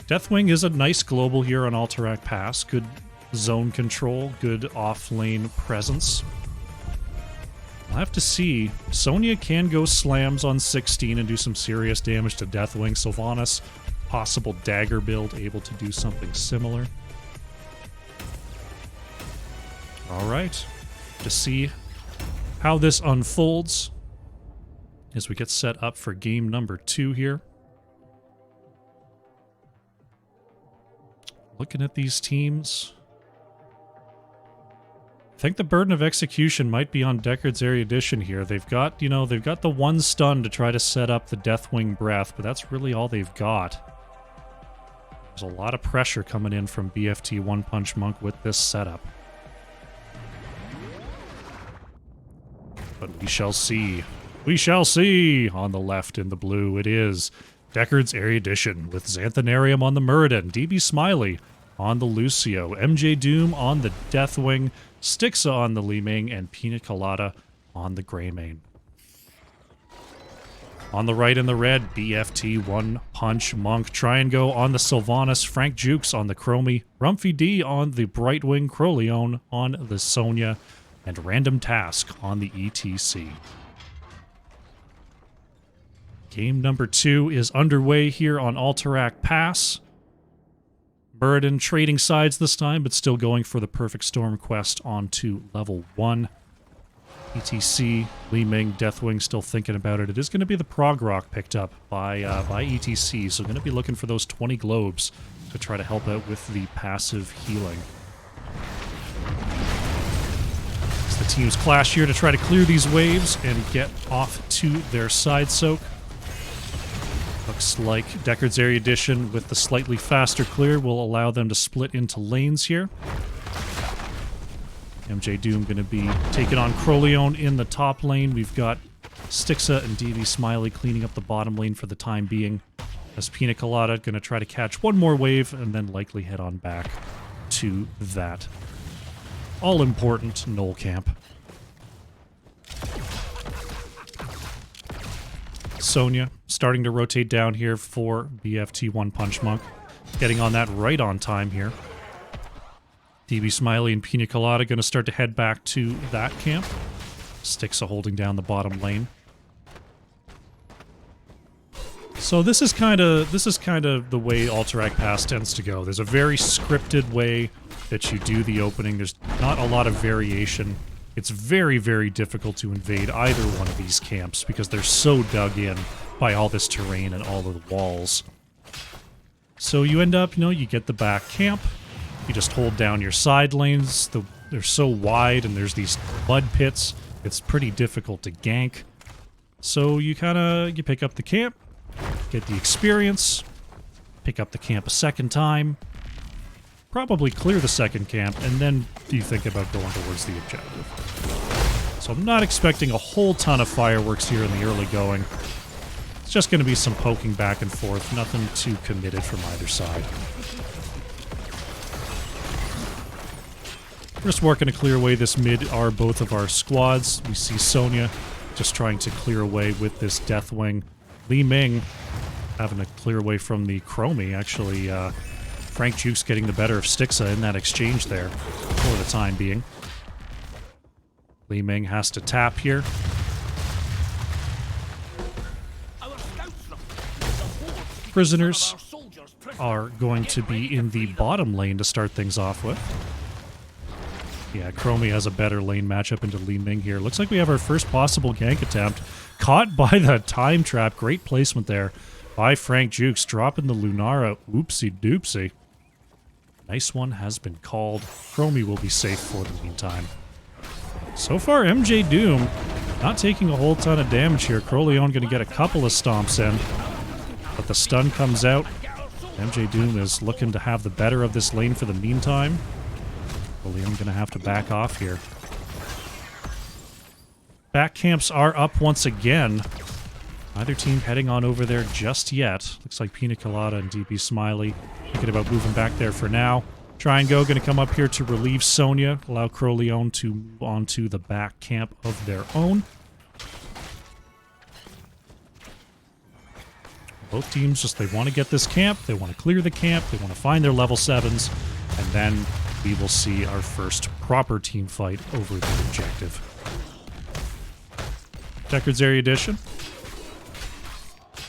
Deathwing is a nice global here on Alterac Pass. Good zone control, good off-lane presence. We'll have to see. Sonya can go slams on 16 and do some serious damage to Deathwing. Sylvanas, possible dagger build, able to do something similar. Alright, to see how this unfolds as we get set up for game number 2 here. Looking at these teams, I think the burden of execution might be on Deckard's Erudition here. They've got, they've got the one stun to try to set up the Deathwing Breath, but that's really all they've got. There's a lot of pressure coming in from BFT One Punch Monk with this setup. But we shall see. We shall see! On the left in the blue, it is Deckard's Erudition with Xanthanarium on the Muradin, DB Smiley on the Lucio, MJ Doom on the Deathwing, Stixa on the Li Ming, and Pina Colada on the Greymane. On the right in the red, BFT One Punch Monk, Try and Go on the Sylvanas, Frank Jukes on the Chromie, Rumphy D on the Brightwing, Croleone on the Sonya, and Random Task on the ETC. Game number 2 is underway here on Alterac Pass. Muradin trading sides this time, but still going for the Perfect Storm quest onto level 1. ETC, Li Ming, Deathwing still thinking about it. It is going to be the Prog Rock picked up by ETC, so going to be looking for those 20 globes to try to help out with the passive healing. As the teams clash here to try to clear these waves and get off to their side soak. Looks like Deckard's Erudition with the slightly faster clear will allow them to split into lanes here. MJ Doom going to be taking on Croleone in the top lane. We've got Stixa and DB Smiley cleaning up the bottom lane for the time being. As Pina Colada going to try to catch one more wave and then likely head on back to that all-important Knoll camp. Sonya starting to rotate down here for BFT One Punch Monk. Getting on that right on time here. DB Smiley and Pina Colada going to start to head back to that camp. Stixa holding down the bottom lane. So this is kind of the way Alterac Pass tends to go. There's a very scripted way that you do the opening. There's not a lot of variation. It's very, very difficult to invade either one of these camps because they're so dug in by all this terrain and all of the walls. So you end up, you get the back camp. You just hold down your side lanes. They're so wide and there's these mud pits. It's pretty difficult to gank. So you pick up the camp, get the experience, pick up the camp a second time, probably clear the second camp, and then you think about going towards the objective. So I'm not expecting a whole ton of fireworks here in the early going. It's just going to be some poking back and forth, nothing too committed from either side. We're just working to clear away this mid are both of our squads. We see Sonya just trying to clear away with this Deathwing. Li Ming having to clear away from the Chromie, actually. Frank Jukes getting the better of Stixa in that exchange there for the time being. Li Ming has to tap here. Prisoners are going to be in the bottom lane to start things off with. Yeah, Chromie has a better lane matchup into Li Ming here. Looks like we have our first possible gank attempt. Caught by the time trap. Great placement there by Frank Jukes. Dropping the Lunara. Oopsie doopsie. Nice one has been called. Chromie will be safe for the meantime. So far, MJ Doom not taking a whole ton of damage here. Croleone going to get a couple of stomps in. But the stun comes out. MJ Doom is looking to have the better of this lane for the meantime. Croleone going to have to back off here. Back camps are up once again. Neither team heading on over there just yet. Looks like Pina Colada and DB Smiley thinking about moving back there for now. Try and Go going to come up here to relieve Sonya, allow Crowleone to move on to the back camp of their own. Both teams just, they want to get this camp, they want to clear the camp, they want to find their level 7s, and then we will see our first proper team fight over the objective. Deckard's Erudition.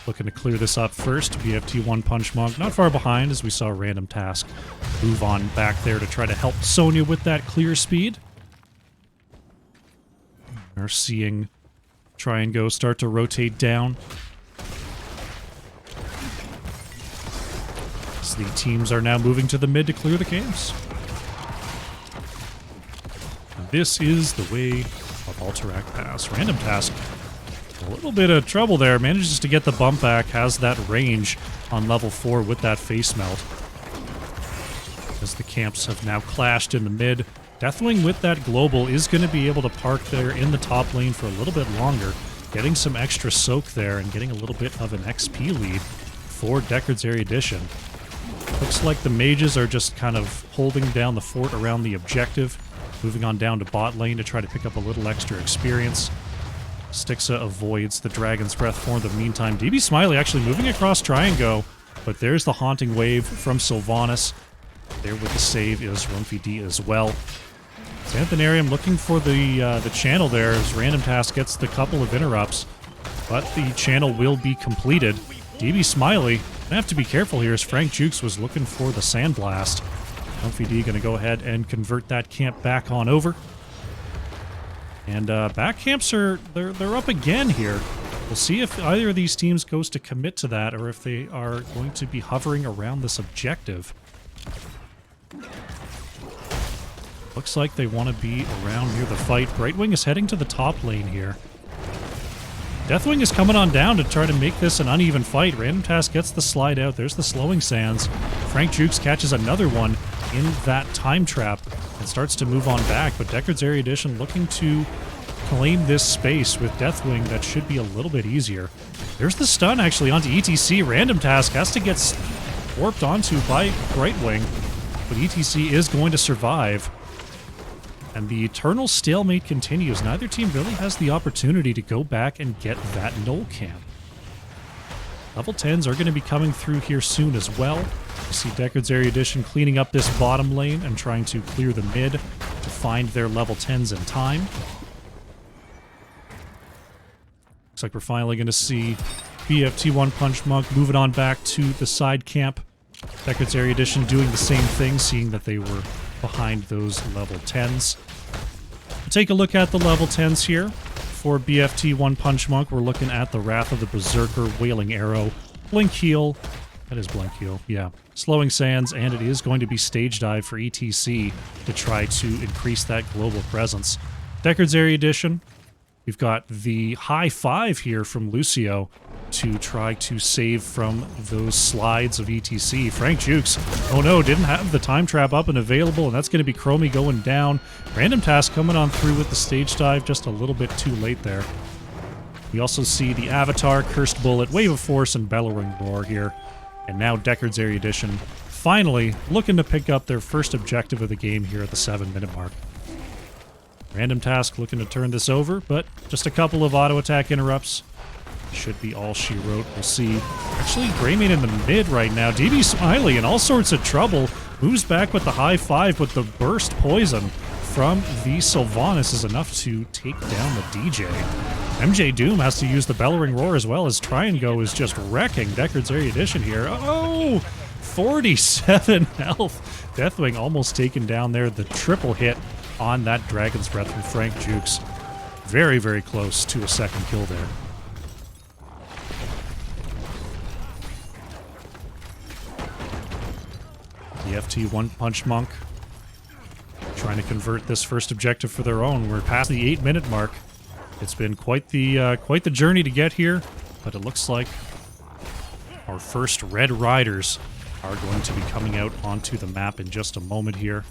Looking to clear this up first. BFT One Punch Monk not far behind as we saw Random Task move on back there to try to help Sonya with that clear speed. We're seeing Try and Go start to rotate down. As the teams are now moving to the mid to clear the camps. And this is the way of Alterac Pass. Random Task, a little bit of trouble there. Manages to get the bump back, has that range on level 4 with that face melt. As the camps have now clashed in the mid. Deathwing with that global is going to be able to park there in the top lane for a little bit longer, getting some extra soak there and getting a little bit of an XP lead for Deckard's Erudition. Looks like the mages are just kind of holding down the fort around the objective, moving on down to bot lane to try to pick up a little extra experience. Stixa avoids the Dragon's Breath for the meantime. DB Smiley actually moving across Try and Go, but there's the Haunting Wave from Sylvanas. There with the save is Rumpy D as well. Xanthanarium looking for the channel there as Random Task gets the couple of interrupts, but the channel will be completed. DB Smiley gonna have to be careful here as Frank Jukes was looking for the Sandblast. Rumpy D gonna go ahead and convert that camp back on over. And back camps are they're up again here. We'll see if either of these teams goes to commit to that or if they are going to be hovering around this objective. Looks like they want to be around near the fight. Brightwing is heading to the top lane here. Deathwing is coming on down to try to make this an uneven fight. Random Task gets the slide out. There's the Slowing Sands. Frank Jukes catches another one in that time trap and starts to move on back, but Deckard's Erudition looking to claim this space with Deathwing. That should be a little bit easier. There's the stun actually onto ETC. Random Task has to get warped onto by Brightwing, but ETC is going to survive. And the eternal stalemate continues. Neither team really has the opportunity to go back and get that null camp. Level 10s are going to be coming through here soon as well. You see Deckard's Erudition cleaning up this bottom lane and trying to clear the mid to find their level 10s in time. Looks like we're finally going to see BFT One Punch Monk moving on back to the side camp. Deckard's Erudition doing the same thing, seeing that they were behind those level 10s. We'll take a look at the level 10s here. For BFT One Punch Monk, we're looking at the Wrath of the Berserker, Wailing Arrow, Blink Heal, that is Blink Heal, yeah, Slowing Sands, and it is going to be Stage Dive for ETC to try to increase that global presence. Deckard's Erudition, we've got the High Five here from Lucio to try to save from those slides of ETC. Frank Jukes, oh no, didn't have the time trap up and available, and that's going to be Chromie going down. Random Task coming on through with the Stage Dive, just a little bit too late there. We also see the Avatar, Cursed Bullet, Wave of Force, and Bellowing Roar here. And now Deckard's Erudition finally looking to pick up their first objective of the game here at the 7-minute mark. Random Task looking to turn this over, but just a couple of auto attack interrupts. Should be all she wrote. We'll see. Actually, Greymane in the mid right now. DB Smiley in all sorts of trouble. Moves back with the High Five, but the burst poison from the Sylvanas is enough to take down the DJ. MJ Doom has to use the Bellowing Roar as well as Try and Go is just wrecking Deckard's Erudition here. Oh! 47 health. Deathwing almost taken down there. The triple hit on that Dragon's Breath from Frank Jukes. Very, very close to a second kill there. BFT One Punch Monk trying to convert this first objective for their own. We're past the 8-minute mark. It's been quite the journey to get here, but it looks like our first Red Riders are going to be coming out onto the map in just a moment here.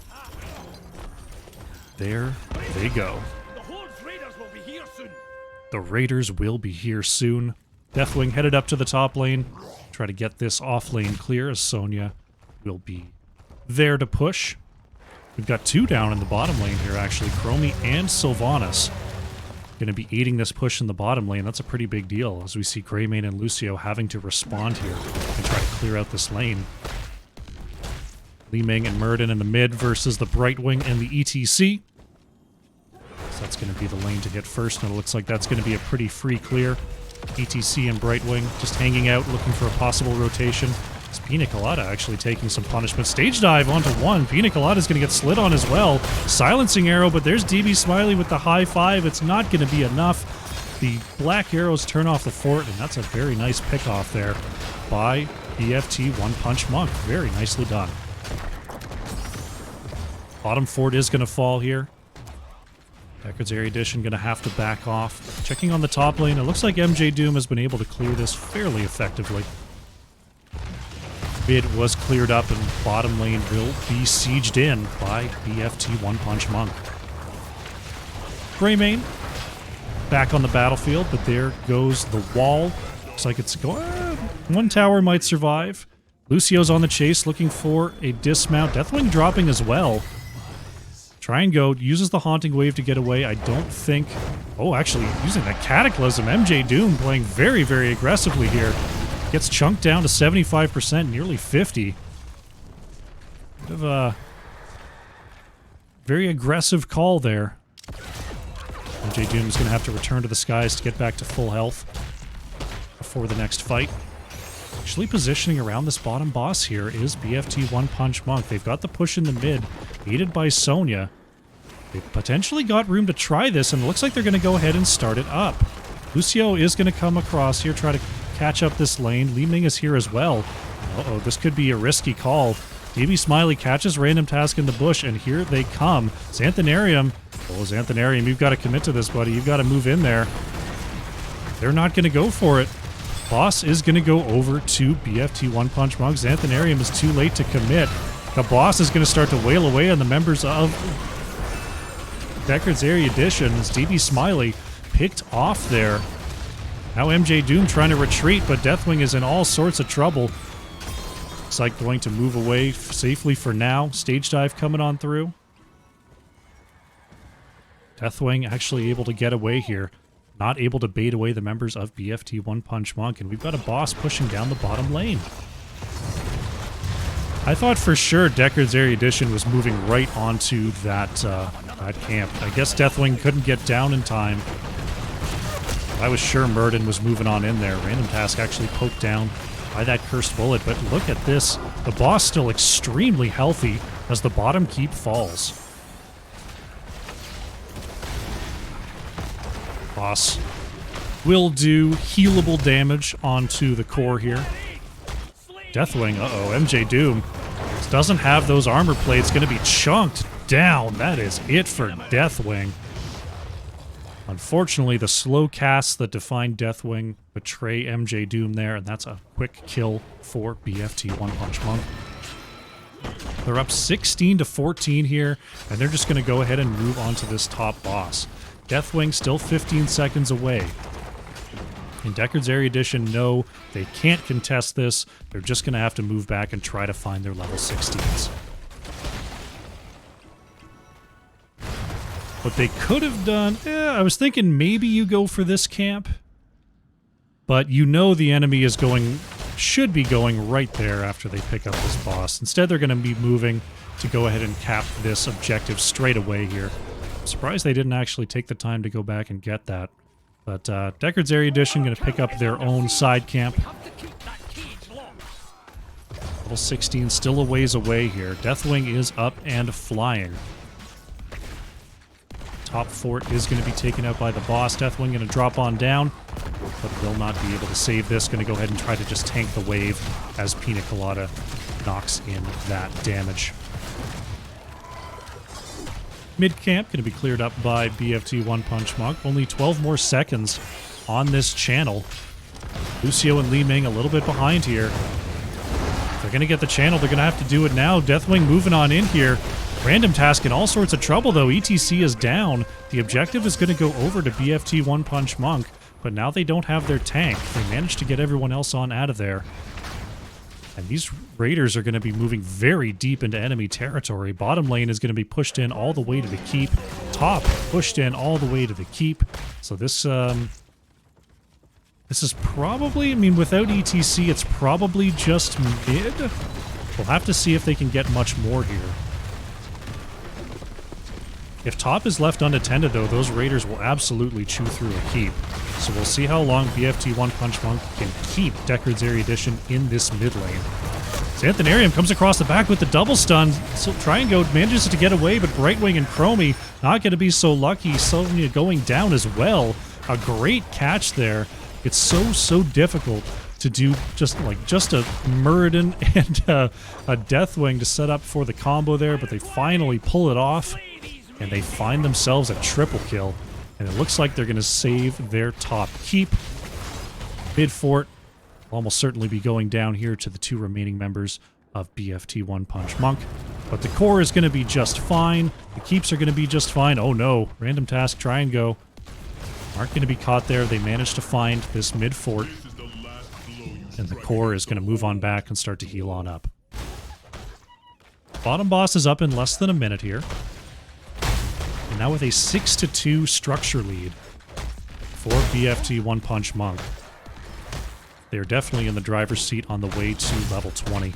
There they go. The Raiders will be here soon. Deathwing headed up to the top lane. Try to get this off lane clear as Sonya will be there to push. We've got 2 down in the bottom lane here, actually. Chromie and Sylvanas going to be aiding this push in the bottom lane. That's a pretty big deal, as we see Greymane and Lucio having to respond here and try to clear out this lane. Li Ming and Murden in the mid versus the Brightwing and the ETC. So that's going to be the lane to hit first, and it looks like that's going to be a pretty free clear. ETC and Brightwing just hanging out, looking for a possible rotation. It's Pina Colada actually taking some punishment. Stage dive onto 1. Pina Colada is going to get slid on as well. Silencing arrow, but there's DB Smiley with the high 5. It's not going to be enough. The black arrows turn off the fort, and that's a very nice pick off there by BFT One Punch Monk. Very nicely done. Bottom fort is going to fall here. Deckard's Erudition going to have to back off. Checking on the top lane, it looks like MJ Doom has been able to clear this fairly effectively. Mid was cleared up, and bottom lane will be sieged in by BFT One Punch Monk. Greymane back on the battlefield, but there goes the wall. Looks like it's going... one tower might survive. Lucio's on the chase, looking for a dismount. Deathwing dropping as well. Try and go, uses the Haunting Wave to get away. I don't think... oh, actually, using that Cataclysm. MJ Doom playing very, very aggressively here. Gets chunked down to 75%, nearly 50. Bit of a very aggressive call there. MJ Doom is going to have to return to the skies to get back to full health before the next fight. Actually positioning around this bottom boss here is BFT One Punch Monk. They've got the push in the mid, aided by Sonya. They've potentially got room to try this, and it looks like they're going to go ahead and start it up. Lucio is going to come across here, try to catch up this lane. Li Ming is here as well. Uh-oh, this could be a risky call. DB Smiley catches Random Task in the bush, and here they come. Xanthanarium. Oh, Xanthanarium, you've got to commit to this, buddy. You've got to move in there. They're not going to go for it. Boss is going to go over to BFT One Punch Monk. Xanthanarium is too late to commit. The boss is going to start to wail away on the members of Deckard's Erudition as DB Smiley picked off there. Now MJ Doom trying to retreat, but Deathwing is in all sorts of trouble. Looks like going to move away safely for now. Stage dive coming on through. Deathwing actually able to get away here. Not able to bait away the members of BFT One Punch Monk, and we've got a boss pushing down the bottom lane. I thought for sure Deckard's Erudition was moving right onto that camp. I guess Deathwing couldn't get down in time. I was sure Murden was moving on in there. Random Task actually poked down by that cursed bullet, but look at this. The boss still extremely healthy as the bottom keep falls. Boss will do healable damage onto the core here. Deathwing, uh-oh, MJ Doom doesn't have those armor plates, going to be chunked down. That is it for Deathwing. Unfortunately, the slow casts that define Deathwing betray MJ Doom there, and that's a quick kill for BFT One Punch Monk. They're up 16 to 14 here, and they're just going to go ahead and move on to this top boss. Deathwing still 15 seconds away. And Deckard's Erudition know they can't contest this. They're just going to have to move back and try to find their level 16s. What they could have done... I was thinking maybe you go for this camp. But you know the enemy is going... should be going right there after they pick up this boss. Instead, they're going to be moving to go ahead and cap this objective straight away here. I'm surprised they didn't actually take the time to go back and get that. But Deckard's Erudition going to pick up their own side camp. Level 16 still a ways away here. Deathwing is up and flying. Top fort is going to be taken out by the boss. Deathwing going to drop on down, but will not be able to save this. Going to go ahead and try to just tank the wave as Pina Colada knocks in that damage. Mid-camp going to be cleared up by BFT One Punch Monk. Only 12 more seconds on this channel. Lucio and Li Ming a little bit behind here. If they're going to get the channel, they're going to have to do it now. Deathwing moving on in here. Random Task in all sorts of trouble, though. ETC is down. The objective is going to go over to BFT One Punch Monk, but now they don't have their tank. They managed to get everyone else on out of there. And these raiders are going to be moving very deep into enemy territory. Bottom lane is going to be pushed in all the way to the keep. Top pushed in all the way to the keep. So this is probably, I mean, without ETC, it's probably just mid. We'll have to see if they can get much more here. If top is left unattended, though, those raiders will absolutely chew through a keep. So we'll see how long BFT One Punch Monk can keep Deckard's Erudition in this mid lane. Xanthanarium comes across the back with the double stun. So Triangle manages to get away, but Brightwing and Chromie not going to be so lucky. Sonya going down as well. A great catch there. It's so difficult to do just a Muradin and a Deathwing to set up for the combo there, but they finally pull it off, and they find themselves a triple kill. And it looks like they're going to save their top keep. Mid fort will almost certainly be going down here to the two remaining members of BFT One Punch Monk. But the core is going to be just fine. The keeps are going to be just fine. Oh no, random task, try and go. Aren't going to be caught there. They managed to find this mid fort. And the core is going to move on back and start to heal on up. Bottom boss is up in less than a minute here. And now with a 6-2 structure lead for BFT One Punch Monk. They're definitely in the driver's seat on the way to level 20.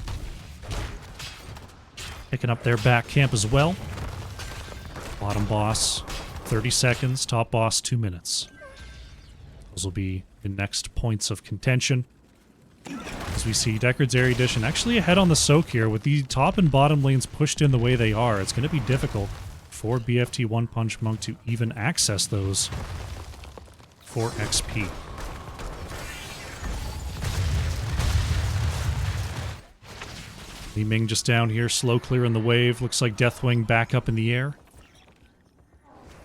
Picking up their back camp as well. Bottom boss, 30 seconds. Top boss, 2 minutes. Those will be the next points of contention. As we see Deckard's Erudition actually ahead on the soak here. With the top and bottom lanes pushed in the way they are, it's going to be difficult for BFT One Punch Monk to even access those for XP. Li Ming just down here, slow clearing the wave. Looks like Deathwing back up in the air.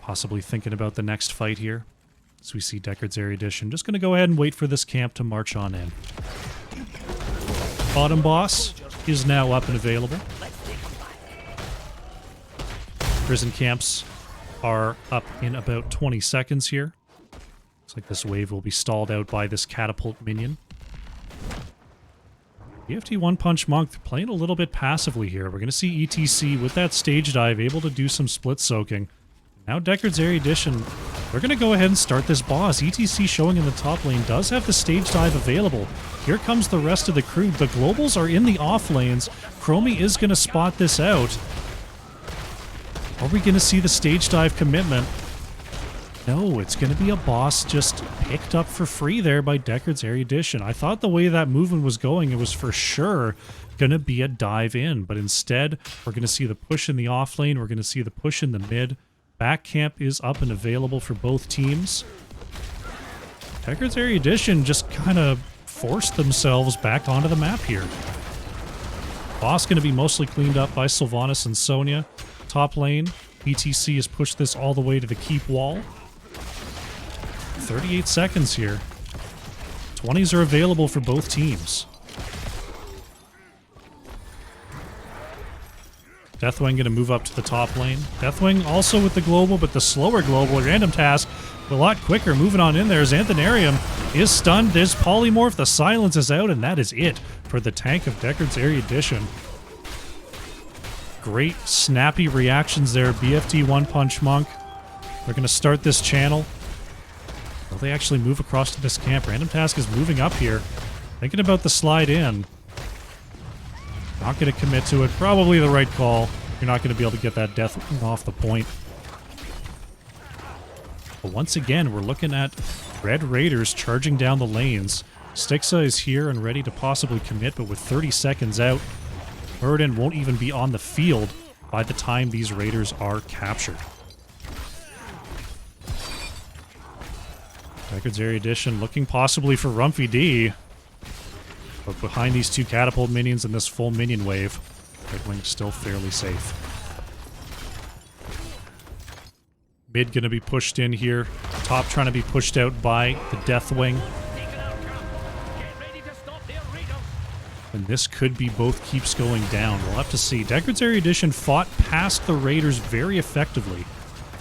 Possibly thinking about the next fight here. As we see Deckard's Erudition. Just going to go ahead and wait for this camp to march on in. Bottom boss is now up and available. Prison camps are up in about 20 seconds here. Looks like this wave will be stalled out by this catapult minion. BFT One Punch Monk playing a little bit passively here. We're going to see ETC with that stage dive able to do some split soaking. Now Deckard's Erudition, they're going to go ahead and start this boss. ETC showing in the top lane does have the stage dive available. Here comes the rest of the crew. The globals are in the off lanes. Chromie is going to spot this out. Are we going to see the stage dive commitment? No, it's going to be a boss just picked up for free there by Deckard's Erudition. I thought the way that movement was going, it was for sure going to be a dive in. But instead, we're going to see the push in the off lane. We're going to see the push in the mid. Back camp is up and available for both teams. Deckard's Erudition just kind of forced themselves back onto the map here. Boss going to be mostly cleaned up by Sylvanas and Sonya. Top lane, ETC has pushed this all the way to the keep wall. 38 seconds here. 20s are available for both teams. Deathwing going to move up to the top lane. Deathwing also with the global, but the slower global. Random task, a lot quicker. Moving on in there. Xanthanarium is stunned. There's Polymorph. The silence is out, and that is it for the tank of Deckard's Erudition. Great snappy reactions there. BFT One Punch Monk. They're going to start this channel. Will they actually move across to this camp? Random task is moving up here. Thinking about the slide in. Not going to commit to it. Probably the right call. You're not going to be able to get that death off the point. But once again, we're looking at Red Raiders charging down the lanes. Stixa is here and ready to possibly commit, but with 30 seconds out, Muradin won't even be on the field by the time these Raiders are captured. Deckard's Erudition looking possibly for Rumpy D. But behind these two catapult minions and this full minion wave, Redwing's still fairly safe. Mid gonna be pushed in here. Top trying to be pushed out by the Deathwing. And this could be both keeps going down. We'll have to see. Deckard's Erudition fought past the Raiders very effectively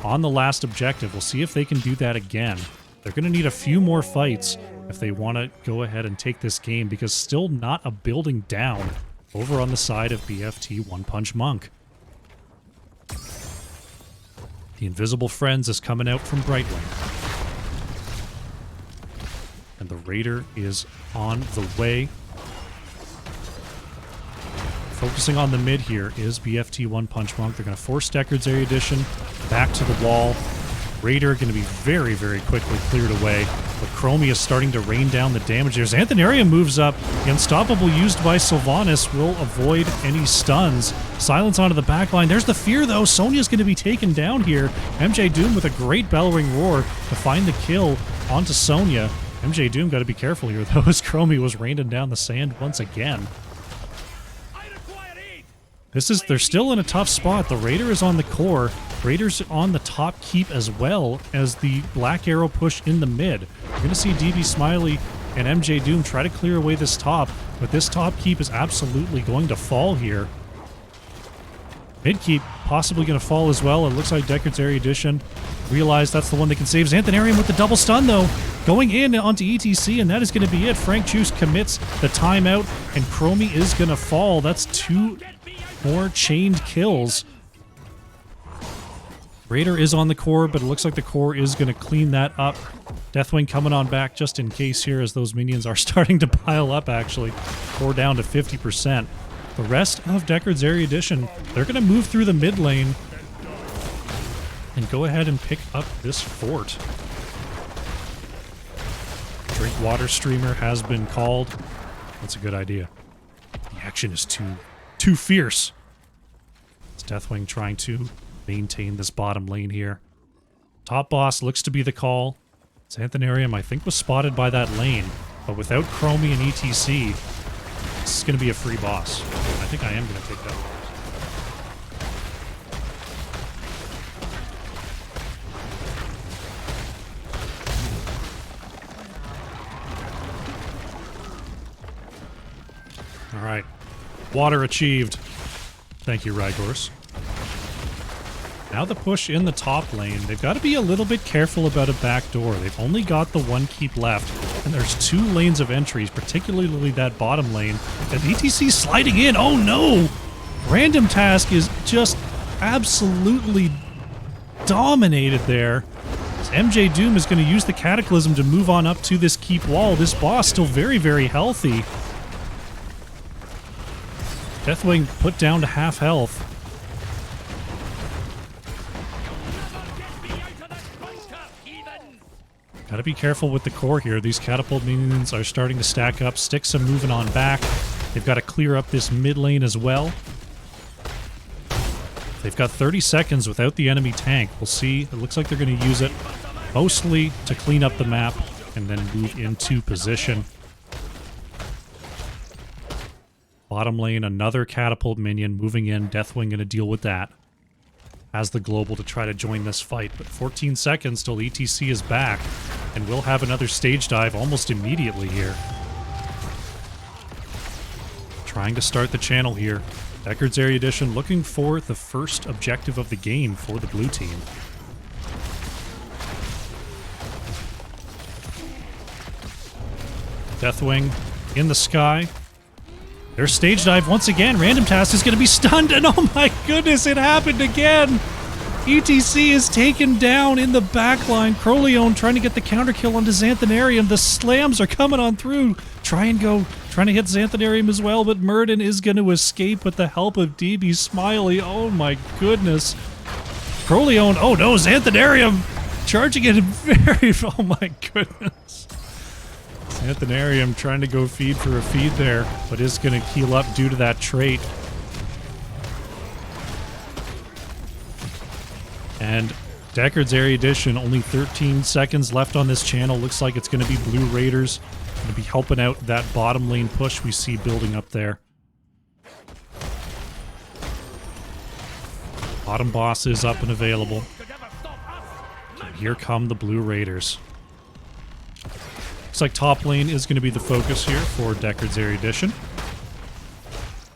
on the last objective. We'll see if they can do that again. They're going to need a few more fights if they want to go ahead and take this game, because still not a building down over on the side of BFT One Punch Monk. The Invisible Friends is coming out from Brightwing. And the Raider is on the way. Focusing on the mid here is BFT One Punch Monk. They're going to force Deckard's Erudition back to the wall. Raider going to be very, very quickly cleared away. But Chromie is starting to rain down the damage there. Xanthanaria moves up. The Unstoppable used by Sylvanas will avoid any stuns. Silence onto the backline. There's the fear, though. Sonya's going to be taken down here. MJ Doom with a great Bellowing Roar to find the kill onto Sonya. MJ Doom got to be careful here, though, as Chromie was raining down the sand once again. They're still in a tough spot. The Raider is on the core. Raider's on the top keep as well as the Black Arrow push in the mid. You're going to see DB Smiley and MJ Doom try to clear away this top, but this top keep is absolutely going to fall here. Mid keep possibly going to fall as well. It looks like Deckard's Erudition realized that's the one that can save. Xanthanaria with the double stun, though, going in onto ETC, and that is going to be it. Frank Juice commits the timeout, and Chromie is going to fall. That's 2 more chained kills. Raider is on the core, but it looks like the core is going to clean that up. Deathwing coming on back just in case here, as those minions are starting to pile up, actually. Core down to 50%. The rest of Deckard's Erudition, they're going to move through the mid lane and go ahead and pick up this fort. Drink Water Streamer has been called. That's a good idea. The action is too fierce. It's Deathwing trying to maintain this bottom lane here. Top boss looks to be the call. Xanthanarium, I think, was spotted by that lane, but without Chromie and ETC, this is going to be a free boss. I think I am going to take that. All right. Water achieved. Thank you, Rygors. Now the push in the top lane. They've got to be a little bit careful about a back door. They've only got the one keep left, and there's 2 lanes of entries, particularly that bottom lane. And ETC sliding in. Oh no! Random Task is just absolutely dominated there. MJ Doom is going to use the Cataclysm to move on up to this keep wall. This boss still very, very healthy. Deathwing put down to half health. Gotta be careful with the core here. These catapult minions are starting to stack up. Styx are moving on back. They've got to clear up this mid lane as well. They've got 30 seconds without the enemy tank. We'll see. It looks like they're going to use it mostly to clean up the map and then move into position. Bottom lane, another catapult minion moving in. Deathwing going to deal with that. Has the global to try to join this fight, but 14 seconds till ETC is back, and we'll have another stage dive almost immediately here. Trying to start the channel here. Deckard's Erudition looking for the first objective of the game for the blue team. Deathwing in the sky. There's stage dive once again. Random Task is going to be stunned, and oh my goodness, it happened again! ETC is taken down in the backline. Crowleone trying to get the counter kill onto Xanthanarium. The slams are coming on through. Trying to hit Xanthanarium as well, but Murden is going to escape with the help of DB Smiley. Oh my goodness. Crowleone, oh no, Xanthanarium charging it very, oh my goodness. Xanthanarium trying to go feed for a feed there, but is going to heal up due to that trait. And Deckard's Erudition, only 13 seconds left on this channel. Looks like it's going to be Blue Raiders. Going to be helping out that bottom lane push we see building up there. Bottom boss is up and available. And here come the Blue Raiders. Looks like top lane is going to be the focus here for Deckard's Erudition.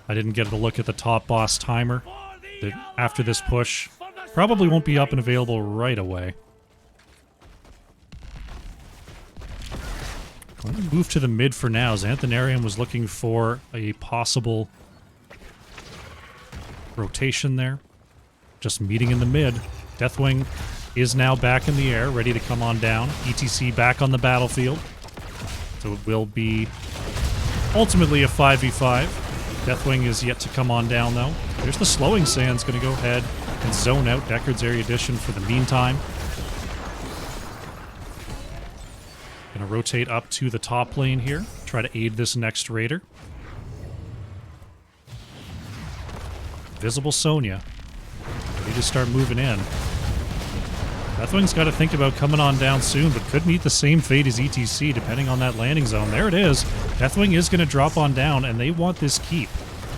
I didn't get a look at the top boss timer. After this push, probably won't be up and available right away. I'm going to move to the mid for now. Xanthanarium was looking for a possible rotation there. Just meeting in the mid. Deathwing is now back in the air, ready to come on down. ETC back on the battlefield. So it will be ultimately a 5v5. Deathwing is yet to come on down, though. There's the slowing sands going to go ahead and zone out Deckard's Erudition for the meantime. Going to rotate up to the top lane here. Try to aid this next raider. Visible Sonya. Ready to start moving in. Deathwing's got to think about coming on down soon, but could meet the same fate as ETC depending on that landing zone. There it is. Deathwing is going to drop on down, and they want this keep.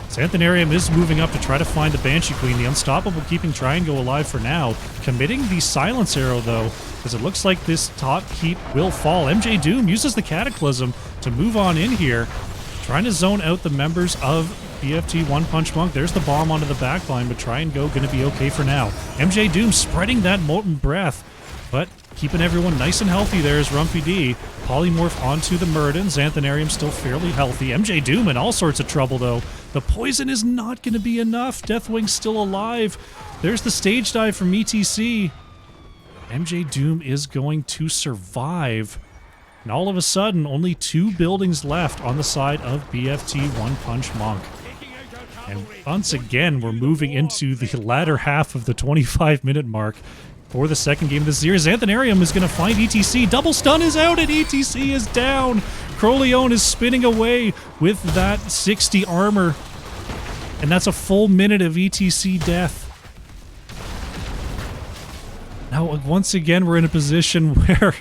Xanthanarium is moving up to try to find the Banshee Queen. The Unstoppable keeping Triangle alive for now. Committing the Silence Arrow, though, because it looks like this top keep will fall. MJ Doom uses the Cataclysm to move on in here, trying to zone out the members of BFT One Punch Monk. There's the bomb onto the backline, but Try and Go going to be okay for now. MJ Doom spreading that Molten Breath, but keeping everyone nice and healthy there is Rumpy D. Polymorph onto the Murden. Xanthanarium still fairly healthy. MJ Doom in all sorts of trouble, though. The poison is not going to be enough. Deathwing's still alive. There's the stage dive from ETC. MJ Doom is going to survive. And all of a sudden, only 2 buildings left on the side of BFT One Punch Monk. And once again, we're moving into the latter half of the 25-minute mark for the second game of the series. Xanthanarium is going to find ETC. Double stun is out and ETC is down. Crowleone is spinning away with that 60 armor. And that's a full minute of ETC death. Now, once again, we're in a position where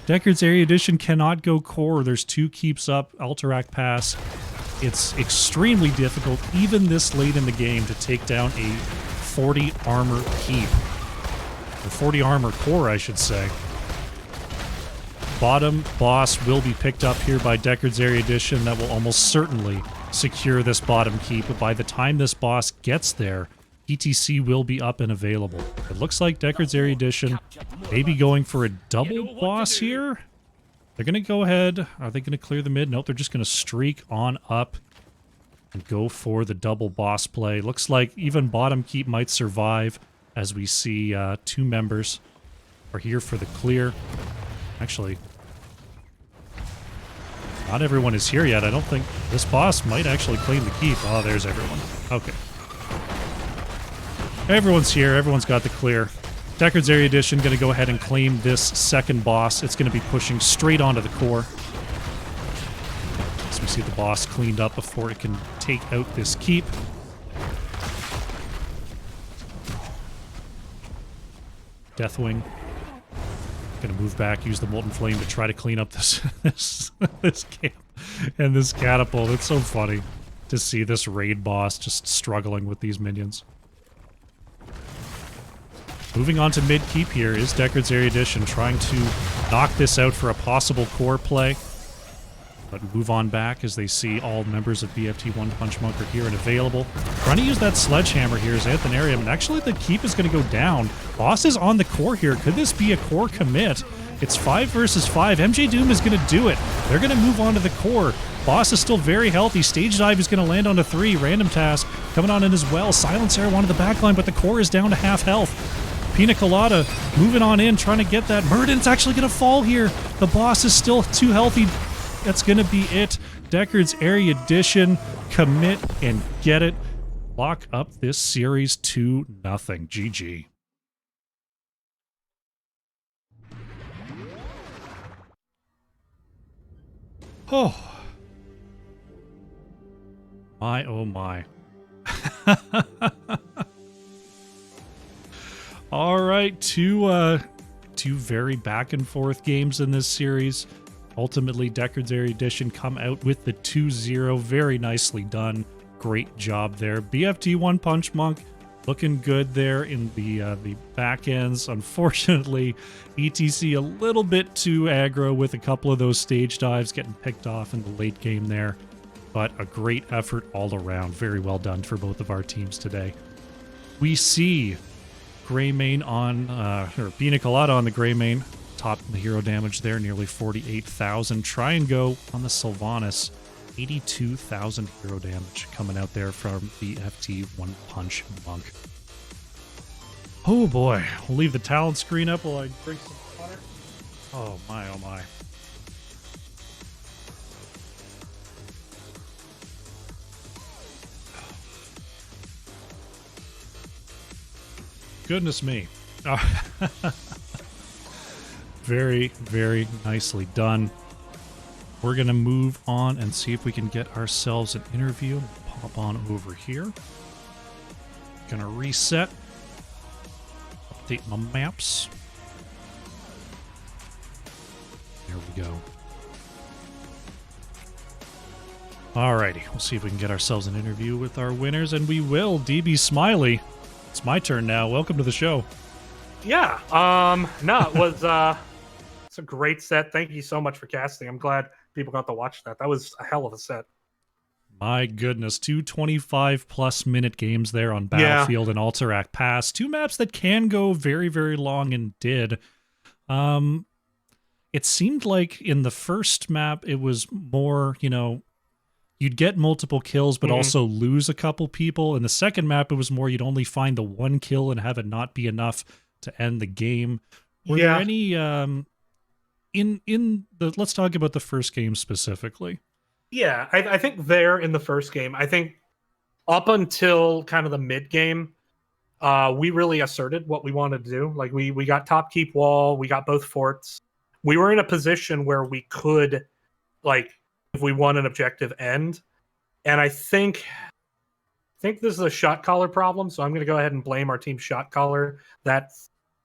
Deckard's Erudition cannot go core. There's 2 keeps up, Alterac Pass. It's extremely difficult, even this late in the game, to take down a 40 armor keep. Or 40 armor core, I should say. Bottom boss will be picked up here by Deckard's Erudition. That will almost certainly secure this bottom keep, but by the time this boss gets there, ETC will be up and available. It looks like Deckard's Erudition may be going for a double boss here. They're going to go ahead. Are they going to clear the mid? Nope, they're just going to streak on up and go for the double boss play. Looks like even bottom keep might survive, as we see 2 members are here for the clear. Actually, not everyone is here yet. I don't think this boss might actually claim the keep. Oh, there's everyone. Okay. Everyone's here. Everyone's got the clear. Deckard's Erudition going to go ahead and claim this second boss. It's going to be pushing straight onto the core. As we see the boss cleaned up before it can take out this keep. Deathwing going to move back, use the Molten Flame to try to clean up this this camp and this catapult. It's so funny to see this raid boss just struggling with these minions. Moving on to mid keep here is Deckard's Erudition, trying to knock this out for a possible core play. But move on back as they see all members of BFT One Punch Monk are here and available. Trying to use that sledgehammer here is Xanthanarium, and actually the keep is going to go down. Boss is on the core here. Could this be a core commit? It's 5 versus 5. MJ Doom is going to do it. They're going to move on to the core. Boss is still very healthy. Stage dive is going to land onto 3. Random task coming on in as well. Silence Arrow onto the backline, but the core is down to half health. Pina Colada moving on in, trying to get that. Murden's actually going to fall here. The boss is still too healthy. That's going to be it. Deckard's Erudition, commit and get it. Lock up this series 2-0. GG. Oh. My, oh my. All right, two very back and forth games in this series. Ultimately, Deckard's Erudition come out with the 2-0. Very nicely done. Great job there. BFT One Punch Monk looking good there in the back ends. Unfortunately, ETC a little bit too aggro with a couple of those stage dives getting picked off in the late game there. But a great effort all around. Very well done for both of our teams today. We see Greymane on, or Pina Colada on the Greymane, top the hero damage there, nearly 48,000. Try and go on the Sylvanas, 82,000 hero damage coming out there from BFT One Punch Monk. Oh boy, we'll leave the talent screen up while I drink some water. Oh my, oh my. Goodness me. Very, very nicely done. We're going to move on and see if we can get ourselves an interview. Pop on over here. Gonna reset. Update my maps. There we go. Alrighty, we'll see if we can get ourselves an interview with our winners, and we will. DB Smiley. It's my turn now. Welcome to the show. Yeah. No, it was it's a great set. Thank you so much for casting. I'm glad people got to watch that. That was a hell of a set. My goodness, 225+ minute games there on Battlefield and Alterac Pass. Two maps that can go very, very long and did. It seemed like in the first map it was more, you know, you'd get multiple kills but also lose a couple people. In the second map it was more you'd only find the one kill and have it not be enough to end the game. Were there any let's talk about the first game specifically. Yeah, I think there in the first game, I think up until kind of the mid game, we really asserted what we wanted to do. Like we got top keep wall, we got both forts. We were in a position where we could, like, if we won an objective, end. And I think this is a shot caller problem, so I'm going to go ahead and blame our team shot caller. That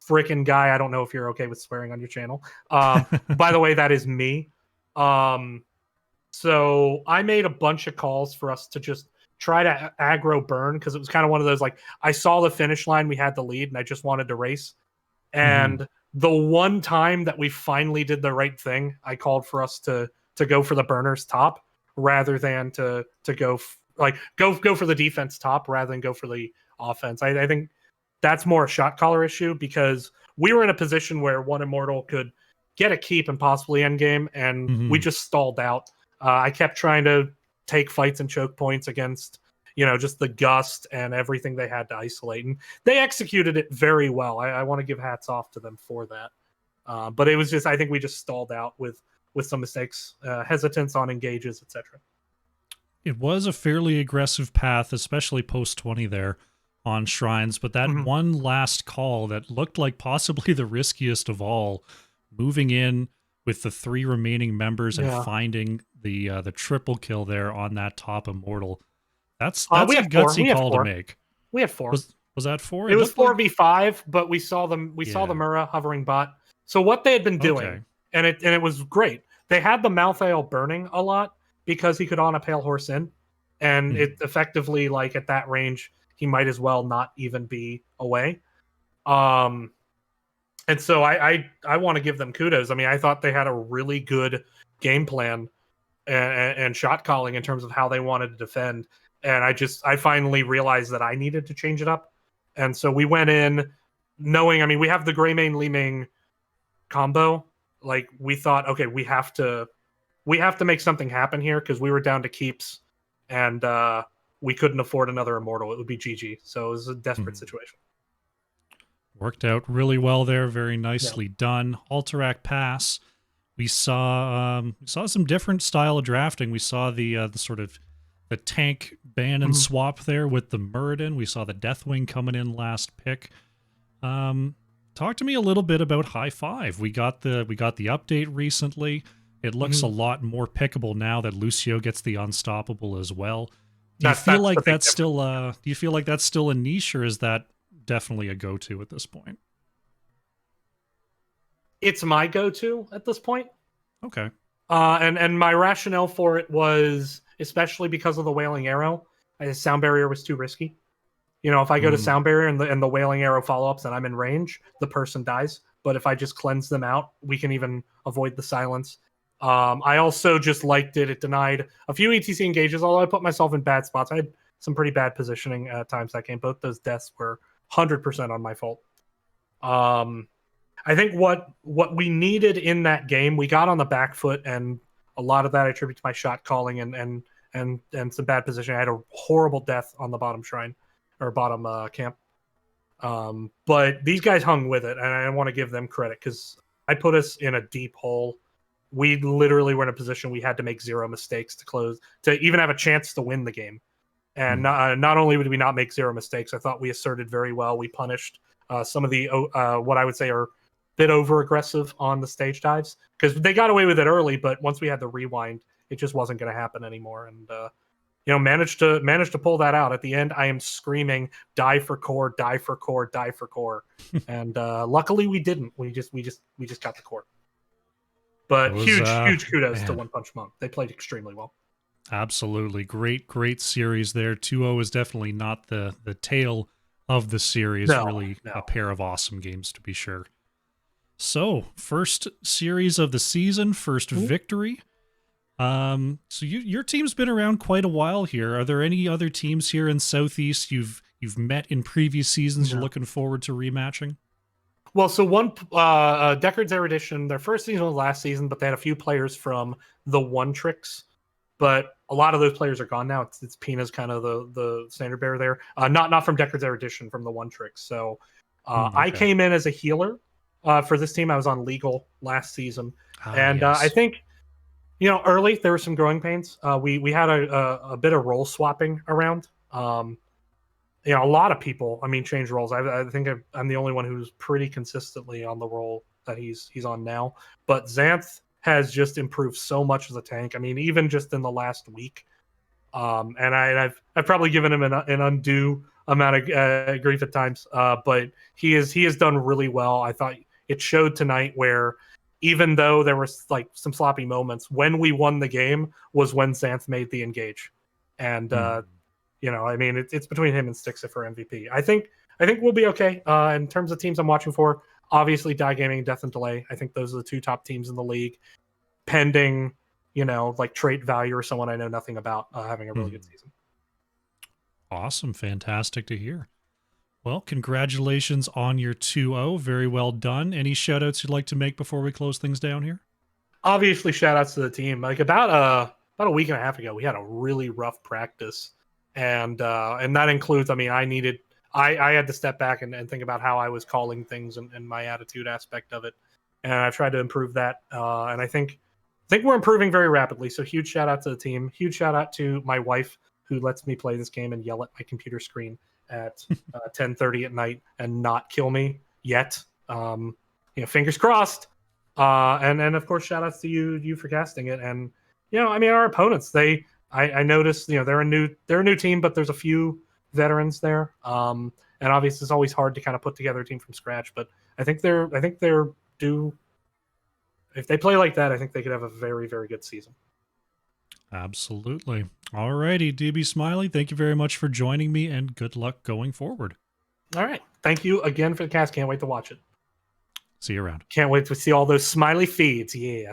freaking guy. I don't know if you're okay with swearing on your channel. By the way, that is me. So I made a bunch of calls for us to just try to aggro burn, because it was kind of one of those, like, I saw the finish line, we had the lead, and I just wanted to race. And the one time that we finally did the right thing, I called for us to go for the burners top rather than to go for the defense top rather than go for the offense. I think that's more a shot caller issue, because we were in a position where one Immortal could get a keep and possibly end game, and we just stalled out. I kept trying to take fights and choke points against, you know, just the gust and everything they had to isolate. And they executed it very well. I want to give hats off to them for that. But it was just, I think we just stalled out with some mistakes, hesitance on engages, etc. It was a fairly aggressive path, especially post 20 there on Shrines. But that one last call that looked like possibly the riskiest of all, moving in with the 3 remaining members and finding the triple kill there on that top Immortal. That's a gutsy call to make. We had 4. Was that 4? It was 4v5, but we saw them. We saw the Mura hovering bot. So what they had been doing, and it was great. They had the Malthael burning a lot because he could on a Pale Horse in, and it effectively, like, at that range, he might as well not even be away. And so I want to give them kudos. I mean, I thought they had a really good game plan and shot calling in terms of how they wanted to defend. And I finally realized that I needed to change it up. And so we went in knowing, I mean, we have the Greymane Li Ming combo. Like, we thought, okay, we have to make something happen here, because we were down to keeps and we couldn't afford another Immortal. It would be GG. So it was a desperate situation. Worked out really well there. Very nicely done. Alterac Pass. We saw some different style of drafting. We saw the sort of the tank ban and swap there with the Muradin. We saw the Deathwing coming in last pick. Talk to me a little bit about High Five. We got the update recently. It looks a lot more pickable now that Lucio gets the Unstoppable as well. Do you feel like that's still a niche, or is that definitely a go-to at this point? It's my go-to at this point. Okay. And my rationale for it was, especially because of the Wailing Arrow, Sound Barrier was too risky. You know, if I go to Sound Barrier and the Wailing Arrow follow-ups and I'm in range, the person dies. But if I just cleanse them out, we can even avoid the silence. I also just liked it. It denied a few ETC engages, although I put myself in bad spots. I had some pretty bad positioning at times that game. Both those deaths were 100% on my fault. I think what we needed in that game, we got on the back foot, and a lot of that I attribute to my shot calling and some bad position. I had a horrible death on the bottom shrine or bottom camp. But these guys hung with it, and I want to give them credit because I put us in a deep hole. We literally were in a position we had to make 0 mistakes to even have a chance to win the game. And not only would we not make 0 mistakes, I thought we asserted very well. We punished some of the what I would say are a bit over aggressive on the stage dives because they got away with it early, but once we had the rewind, it just wasn't going to happen anymore. And managed to pull that out at the end. I am screaming, "Die for core! Die for core! Die for core!" And luckily we didn't. We just got the core. But huge kudos to One Punch Monk. They played extremely well. Absolutely. Great series there. 2-0 is definitely not the tail of the series. No. A pair of awesome games to be sure. So, first series of the season, first victory. So your team's been around quite a while here. Are there any other teams here in Southeast you've met in previous seasons you're looking forward to rematching? Well, so Deckard's Erudition, their first season was last season, but they had a few players from the One Tricks. But a lot of those players are gone now. It's Pina's kind of the standard bearer there. Not from Deckard's Erudition, from the One Tricks. So I came in as a healer for this team. I was on legal last season. Yes. I think, early there were some growing pains. We had a bit of role swapping around. A lot of people, change roles. I think I'm the only one who's pretty consistently on the role that he's on now. But Xanth has just improved so much as a tank. Even just in the last week. And I've probably given him an undue amount of grief at times. But he has done really well. I thought it showed tonight where even though there was like some sloppy moments, when we won the game was when Xanth made the engage. And it's between him and Stixa for MVP. I think we'll be okay. In terms of teams I'm watching for, obviously Die Gaming and Death and Delay. I think those are the 2 top teams in the league, pending, like trait value or someone I know nothing about having a really good season. Awesome. Fantastic to hear. Well, congratulations on your 2-0. Very well done. Any shout outs you'd like to make before we close things down here? Obviously, shout outs to the team. Like about a week and a half ago, we had a really rough practice. And that includes, I had to step back and think about how I was calling things and my attitude aspect of it. And I've tried to improve that. And I think we're improving very rapidly. So huge shout out to the team. Huge shout out to my wife who lets me play this game and yell at my computer screen at 10:30 at night and not kill me yet. Fingers crossed. And of course, shout outs to you for casting it. And, our opponents, I noticed, they're a new team, but there's a few veterans there. And obviously it's always hard to kind of put together a team from scratch, but I think they're due. If they play like that, I think they could have a very, very good season. Absolutely. All righty, DB Smiley, thank you very much for joining me and good luck going forward. All right. Thank you again for the cast. Can't wait to watch it. See you around. Can't wait to see all those smiley feeds. Yeah.